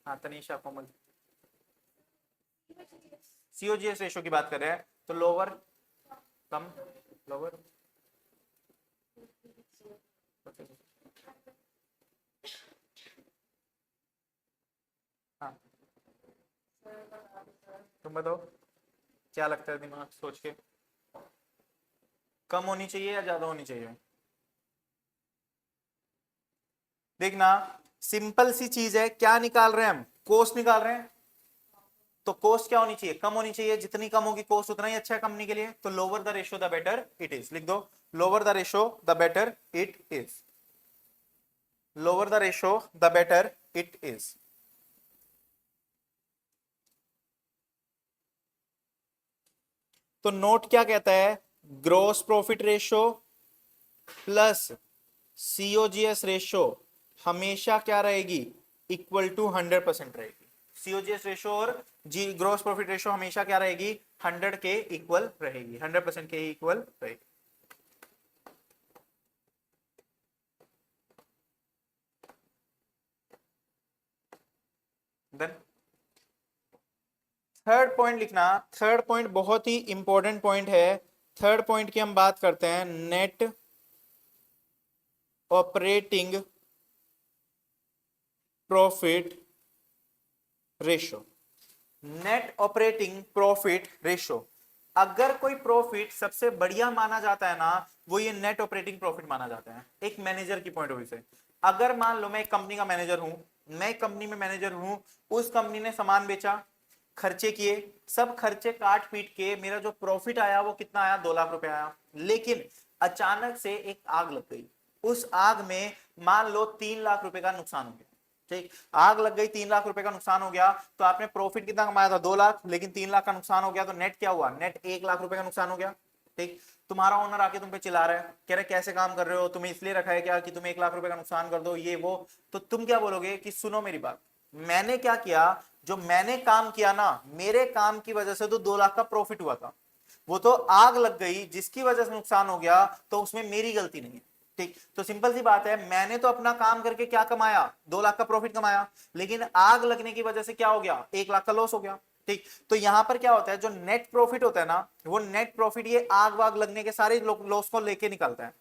S1: हाँ तनीषा कोमल, COGS रेशो की बात कर रहे हैं, तो लोअर कम, लोअर हाँ, तुम बताओ क्या लगता है दिमाग सोच के, कम होनी चाहिए या ज्यादा होनी चाहिए? देखना सिंपल सी चीज है, क्या निकाल रहे हैं हम, कॉस्ट निकाल रहे हैं। तो कॉस्ट क्या होनी चाहिए, कम होनी चाहिए, जितनी कम होगी कॉस्ट उतना ही अच्छा है कंपनी के लिए। तो lower the ratio the better it is, लिख दो lower the ratio the better it is, lower the ratio the better it is. तो नोट क्या कहता है, gross profit ratio plus COGS ratio हमेशा क्या रहेगी, इक्वल टू 100% रहेगी। सीओजीएस रेशो और जी ग्रोस प्रॉफिट रेशो हमेशा क्या रहेगी, 100 के इक्वल रहेगी, 100% के इक्वल रहेगी। देन थर्ड पॉइंट लिखना, थर्ड पॉइंट बहुत ही इंपॉर्टेंट पॉइंट है। थर्ड पॉइंट की हम बात करते हैं, net operating profit ratio. Net operating profit ratio, अगर कोई प्रॉफिट सबसे बढ़िया माना जाता है ना, वो ये नेट ऑपरेटिंग प्रॉफिट माना जाता है एक मैनेजर की पॉइंट ऑफ व्यू से। अगर मान लो मैं एक कंपनी का मैनेजर हूं, मैं कंपनी में मैनेजर हूं, उस कंपनी ने सामान बेचा, खर्चे किए, सब खर्चे काट पीट के मेरा जो प्रॉफिट आया वो कितना आया, 2 लाख रुपए आया। लेकिन अचानक से एक आग लग गई, उस आग में मान लो 3 लाख रुपए का नुकसान हो गया। ठीक, आग लग गई, 3 लाख रुपए का नुकसान हो गया, तो आपने प्रॉफिट कितना कमाया था, 2 लाख, लेकिन 3 लाख का नुकसान हो गया, तो नेट क्या हुआ, नेट 1 लाख रुपए का नुकसान हो गया। ठीक, तुम्हारा ओनर आके तुम पे चिल्ला रहा है, कह रहे कैसे काम कर रहे हो, तुम्हें इसलिए रखा है क्या कि तुम 1 लाख रुपए का नुकसान कर दो, ये वो। तो तुम क्या बोलोगे कि सुनो मेरी बात, मैंने क्या किया, जो मैंने काम किया ना, मेरे काम की वजह से तो 2 लाख का प्रॉफिट हुआ था, वो तो आग लग गई जिसकी वजह से नुकसान हो गया, तो उसमें मेरी गलती नहीं है। ठीक, तो सिंपल सी बात है, मैंने तो अपना काम करके क्या कमाया, 2 लाख का प्रॉफिट कमाया, लेकिन आग लगने की वजह से क्या हो गया, 1 लाख का लॉस हो गया। ठीक, तो यहां पर क्या होता है, जो नेट प्रॉफिट होता है ना, वो नेट प्रॉफिट ये आग वाग लगने के सारे लॉस को लेके निकलता है।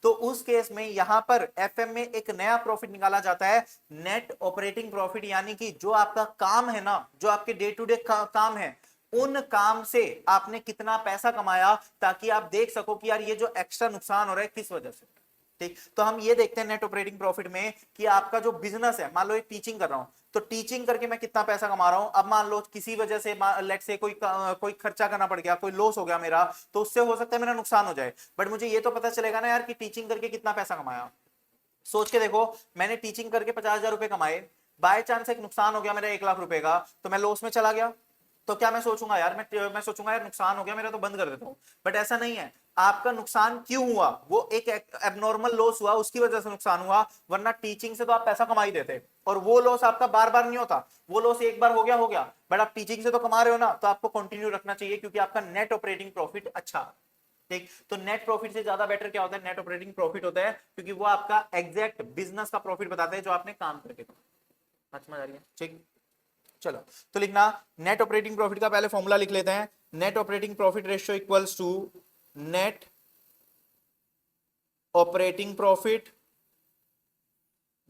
S1: तो उस केस में यहां पर एफएम में एक नया प्रॉफिट निकाला जाता है, नेट ऑपरेटिंग प्रॉफिट, यानी कि जो आपका काम है ना, जो आपके डे टू डे काम है, उन काम से आपने कितना पैसा कमाया, ताकि आप देख सको कि यार ये जो एक्स्ट्रा नुकसान हो रहा है किस वजह से। ठीक, तो हम ये देखते हैं नेट ऑपरेटिंग प्रॉफिट में कि आपका जो बिजनेस है, मान लो एक टीचिंग कर रहा हूं, तो टीचिंग करके मैं कितना पैसा कमा रहा हूं। अब मान लो किसी वजह से लेट से कोई खर्चा करना पड़ गया, कोई लॉस हो गया मेरा, तो उससे हो सकता है मेरा नुकसान हो जाए, बट मुझे ये तो पता चलेगा ना यार कि टीचिंग करके कितना पैसा कमाया। सोच के देखो, मैंने टीचिंग करके 50,000 रुपए कमाए, बाय चांस एक नुकसान हो गया मेरा 1 लाख रुपए का, तो मैं लॉस में चला गया, तो क्या मैं सोचूंगा यार, मैं सोचूंगा यार नुकसान हो गया मेरा तो बंद कर देता हूं। बट ऐसा नहीं है, आपका नुकसान क्यों हुआ, वो एक एबनॉर्मल लॉस हुआ, उसकी वजह से नुकसान हुआ, वरना टीचिंग से तो आप पैसा कमा ही देते। और वो लॉस आपका बार बार नहीं होता, वो लॉस एक बार हो गया, बट आप टीचिंग से तो कमा रहे हो ना, तो आपको कंटिन्यू रखना चाहिए, क्योंकि आपका नेट ऑपरेटिंग प्रॉफिट अच्छा। ठीक, तो नेट प्रॉफिट से ज्यादा बेटर क्या होता है, नेट ऑपरेटिंग प्रॉफिट होता है, क्योंकि वो आपका एग्जैक्ट बिजनेस का प्रॉफिट बताता है जो आपने काम करके। समझ आ रही है? ठीक, चलो, तो लिखना नेट ऑपरेटिंग प्रॉफिट का पहले फॉर्मूला लिख लेते हैं। Net operating profit ratio equals to net operating profit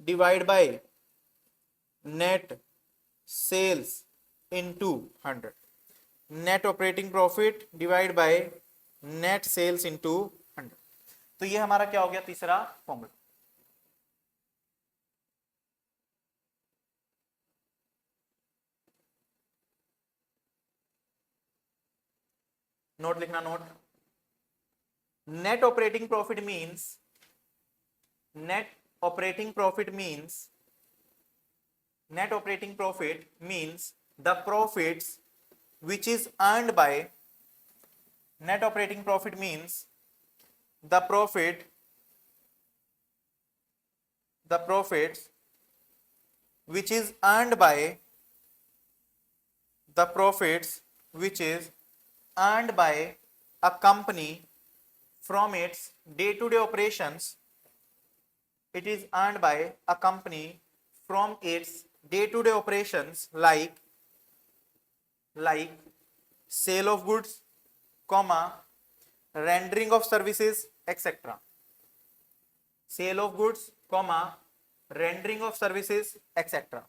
S1: divide by net sales into 100। Net operating profit divide by net sales into 100। तो ये हमारा क्या हो गया, तीसरा फॉर्मूला। नोट लिखना, note. Net operating profit means, net operating profit means, net operating profit means the profits which is earned by, net operating profit means the profits which is earned by, the profits which is earned by a company from its day-to-day operations. It is earned by a company from its day-to-day operations like sale of goods, comma, rendering of services, etc. Sale of goods, comma, rendering of services, etc.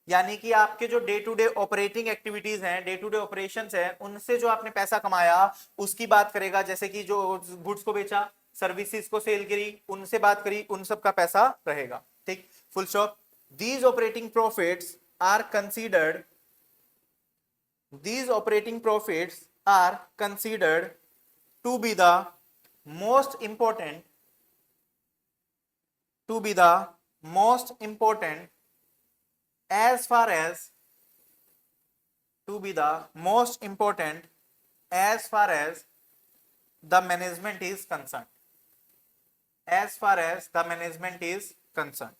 S1: यानी कि आपके जो day to day operating activities हैं, day to day operations हैं, उनसे जो आपने पैसा कमाया उसकी बात करेगा, जैसे कि जो गुड्स को बेचा, सर्विसेज को सेल करी, उनसे बात करी, उन सब का पैसा रहेगा। ठीक, full stop. These operating profits are considered, these operating profits are considered to be the most important, as far as, to be the most important as far as the management is concerned, as far as the management is concerned।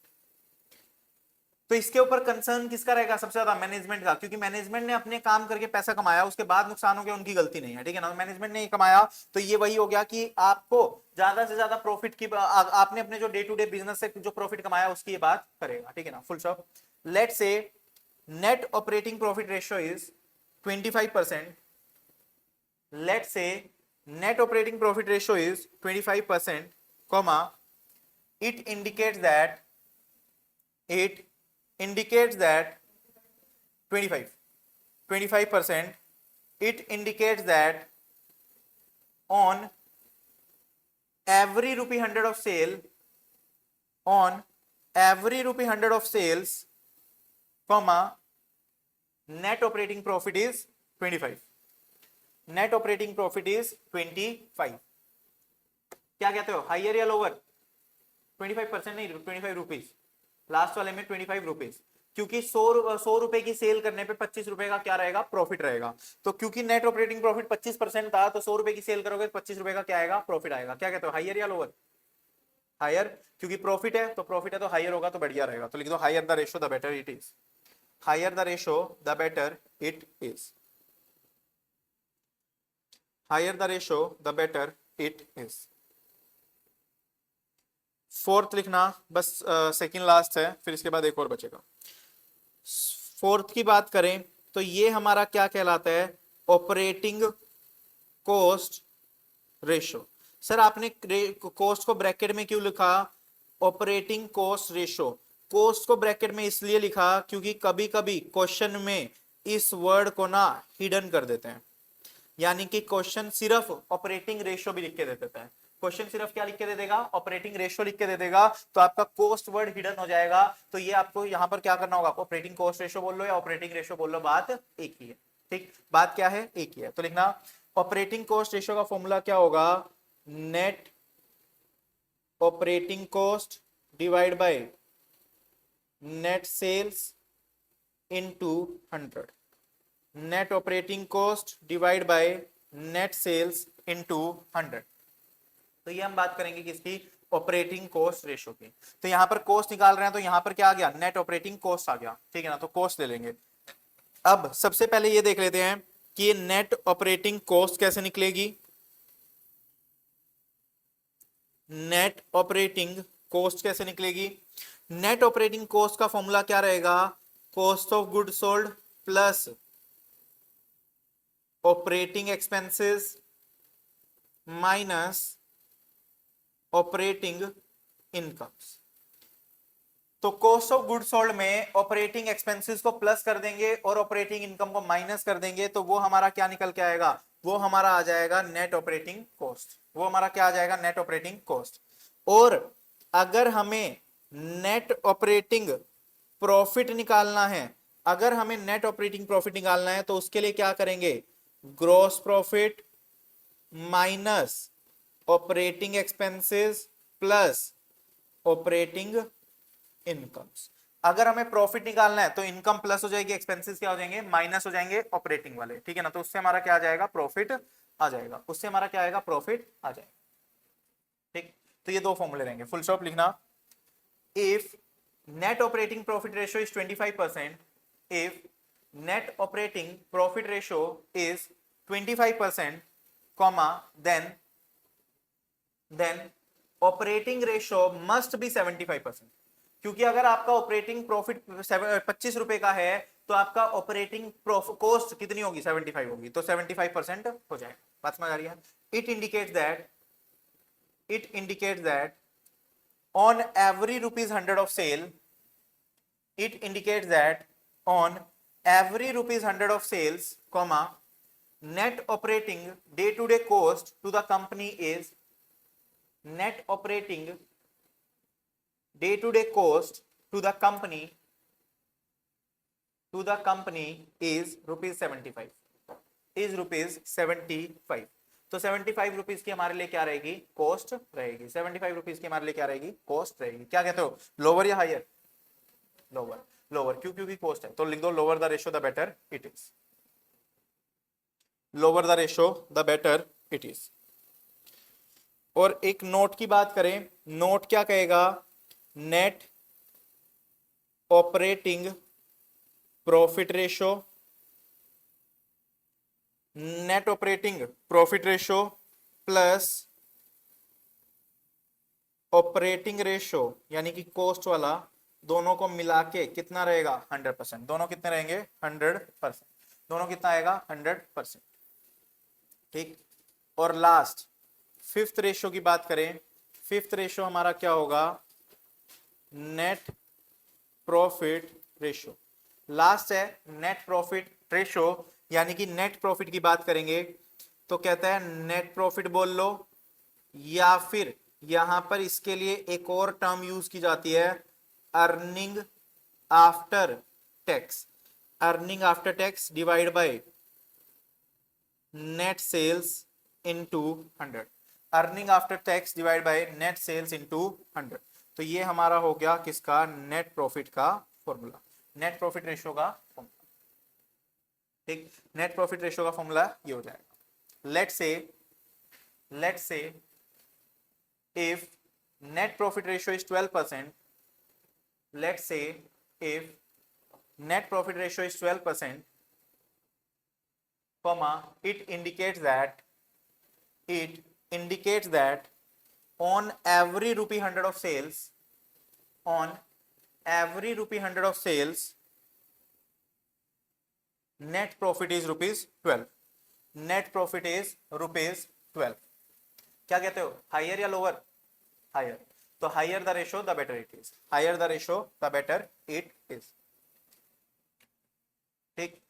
S1: तो इसके ऊपर concern किसका रहेगा सबसे ज्यादा, management का, क्योंकि management ने अपने काम करके पैसा कमाया, उसके बाद नुकसान हो गया, उनकी गलती नहीं है, ठीक है ना, मैनेजमेंट ने कमाया, तो ये वही हो गया कि आपको ज्यादा से ज्यादा प्रॉफिट की, आपने अपने जो डे टू डे बिजनेस से जो प्रॉफिट कमाया उसकी बात करेगा, ठीक है ना, full stop. Let's say net operating profit ratio is 25%, let's say net operating profit ratio is 25%, comma, it indicates that 25%, it indicates that on every rupee 100 of sale, on every rupee 100 of sales, comma, net operating profit is 25, net operating profit is 25। क्या कहते हो, higher या lower? 25% नहीं, 25 rupees, last वाले में 25 rupees, क्योंकि 100 रुपए की सेल करने पे 25 रुपए का क्या रहेगा, प्रॉफिट रहेगा। तो क्योंकि नेट ऑपरेटिंग प्रॉफिट 25% था, तो 100 रुपए की सेल करोगे तो 25 रुपए का क्या आएगा, प्रॉफिट आएगा। क्या कहते हो, हाइयर या लोअर? हायर, क्योंकि प्रॉफिट है तो हाइयर होगा, तो बढ़िया रहेगा। तो लिख दो higher the ratio the better it is, higher the ratio the better it is, higher the ratio the better it is. Fourth लिखना, बस सेकंड लास्ट है, फिर इसके बाद एक और बचेगा। फोर्थ की बात करें तो ये हमारा क्या कहलाता है, ऑपरेटिंग कॉस्ट रेशो। सर आपने कॉस्ट को ब्रैकेट में क्यों लिखा, ऑपरेटिंग कॉस्ट रेशो? कॉस्ट को ब्रैकेट में इसलिए लिखा क्योंकि कभी कभी क्वेश्चन में इस वर्ड को ना हिडन कर देते हैं, यानी कि क्वेश्चन सिर्फ ऑपरेटिंग रेशो भी लिख के दे देता है, क्वेश्चन सिर्फ क्या लिख के दे देगा, ऑपरेटिंग रेशियो लिख के दे देगा, तो आपका कोस्ट वर्ड हिडन हो जाएगा। तो ये आपको यहाँ पर क्या करना होगा, ऑपरेटिंग कोस्ट रेशियो बोल लो या ऑपरेटिंग रेशियो बोल लो, बात एक ही है। ठीक, बात क्या है, एक ही है। तो लिखना ऑपरेटिंग कोस्ट रेशियो का फॉर्मूला क्या होगा, net operating cost divide by net sales into 100। Net operating cost divide by net sales into 100। तो ये हम बात करेंगे किसकी, ऑपरेटिंग कॉस्ट रेशियो की। तो यहां पर कॉस्ट निकाल रहे हैं, तो यहां पर क्या आ गया, नेट ऑपरेटिंग कॉस्ट आ गया, ठीक है ना, तो कॉस्ट ले लेंगे। अब सबसे पहले ये देख लेते हैं कि ये नेट ऑपरेटिंग कॉस्ट कैसे निकलेगी। नेट ऑपरेटिंग कॉस्ट कैसे निकलेगी, नेट ऑपरेटिंग कॉस्ट का फॉर्मूला क्या रहेगा, cost of good sold plus operating expenses minus operating incomes. तो कॉस्ट ऑफ गुड सोल्ड में ऑपरेटिंग एक्सपेंसेस को प्लस कर देंगे और ऑपरेटिंग इनकम को माइनस कर देंगे, तो वो हमारा क्या निकल के आएगा, वो हमारा आ जाएगा नेट ऑपरेटिंग कॉस्ट। वो हमारा क्या आ जाएगा, नेट ऑपरेटिंग कॉस्ट। और अगर हमें नेट ऑपरेटिंग प्रॉफिट निकालना है, अगर हमें नेट ऑपरेटिंग प्रॉफिट निकालना है, तो उसके लिए क्या करेंगे, gross profit minus operating expenses plus operating incomes. अगर हमें प्रॉफिट निकालना है तो इनकम प्लस हो जाएगी, एक्सपेंसेस क्या हो जाएंगे, माइनस हो जाएंगे ऑपरेटिंग वाले, ठीक है ना। तो उससे हमारा क्या आ जाएगा, प्रॉफिट आ जाएगा, उससे हमारा क्या आएगा, प्रॉफिट आ जाएगा। ठीक, तो ये दो फॉर्मूले रहेंगे, फुल स्टॉप लिखना। If net operating profit ratio is 25%, if net operating profit ratio is 25%, comma then operating ratio must be 75%। क्योंकि अगर आपका ऑपरेटिंग प्रॉफिट 25 रुपए का है, तो आपका ऑपरेटिंग कॉस्ट कितनी होगी, 75 होगी, तो 75% हो जाएगा। बात समझ आ रही है। It indicates that on every rupees 100 of sale, it indicates that on every rupees 100 of sales, comma, net operating day to day cost to the company is, net operating day to day cost to the company is rupees 75, is rupees 75। तो 75 rupees की हमारे लिए क्या रहेगी, cost रहेगी। 75 rupees की हमारे लिए क्या रहेगी, कॉस्ट रहेगी। क्या कहते हो, लोअर या हायर, लोअर, लोअर क्यों, क्योंकि कॉस्ट है, तो लिख दो lower the ratio the better it is, lower the ratio the better it is. और एक नोट की बात करें, नोट क्या कहेगा, net operating profit ratio, net operating profit ratio plus operating ratio यानी कि कॉस्ट वाला, दोनों को मिला के कितना रहेगा, 100%। दोनों कितने रहेंगे, 100%। दोनों कितना आएगा, 100%। ठीक, और लास्ट फिफ्थ रेशियो की बात करें, फिफ्थ रेशियो हमारा क्या होगा, नेट प्रॉफिट रेशियो। लास्ट है नेट प्रॉफिट रेशियो, यानी कि नेट प्रॉफिट की बात करेंगे तो कहता है नेट प्रॉफिट बोल लो, या फिर यहां पर इसके लिए एक और टर्म यूज की जाती है, earning after tax. Earning after tax divide by net sales into 100। Earning after tax divide by net sales into 100। तो ये हमारा हो गया किसका, नेट प्रॉफिट का फॉर्मूला, नेट प्रॉफिट रेशियो का फॉर्मूला। ठीक, नेट प्रॉफिट रेशियो का फॉर्मूला ये हो जाएगा। Let's say if net profit ratio is 12%, let's say if net profit ratio is 12%, comma, it indicates that on every rupee 100 of sales, on every rupee 100 of sales, net profit is rupees 12, net profit is rupees 12। क्या कहते हो, higher या lower, higher. तो higher the ratio the better it is, higher the ratio the better it is. ठीक,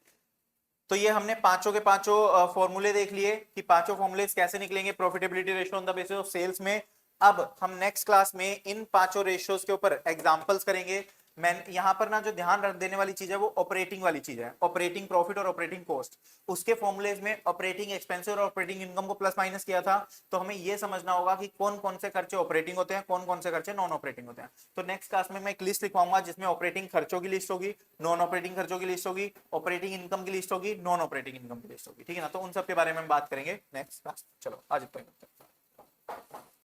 S1: तो ये हमने पांचों के पांचों फॉर्मूले देख लिए कि पांचों फॉर्मूले कैसे निकलेंगे profitability ratio on the basis of sales में। अब हम नेक्स्ट क्लास में इन पांचों रेशियोज के ऊपर एग्जांपल्स करेंगे। मैं यहां पर ना जो ध्यान रख देने वाली चीज है वो ऑपरेटिंग वाली चीज है, ऑपरेटिंग प्रॉफिट और ऑपरेटिंग कॉस्ट। उसके फॉर्मुलेज में ऑपरेटिंग एक्सपेंसिव और ऑपरेटिंग इनकम को प्लस माइनस किया था, तो हमें यह समझना होगा कि कौन कौन से खर्चे ऑपरेटिंग होते हैं, कौन कौन से खर्चे नॉन ऑपरेटिंग होते हैं। तो नेक्स्ट क्लास में मैं एक लिस्ट लिखवाऊंगा जिसमें ऑपरेटिंग खर्चों की लिस्ट होगी, नॉन ऑपरेटिंग खर्चों की लिस्ट होगी, ऑपरेटिंग इनकम की लिस्ट होगी, नॉन ऑपरेटिंग इनकम की लिस्ट होगी। ठीक है ना, तो उन सब के बारे में हम बात करेंगे नेक्स्ट क्लास। चलो आज इतना ही।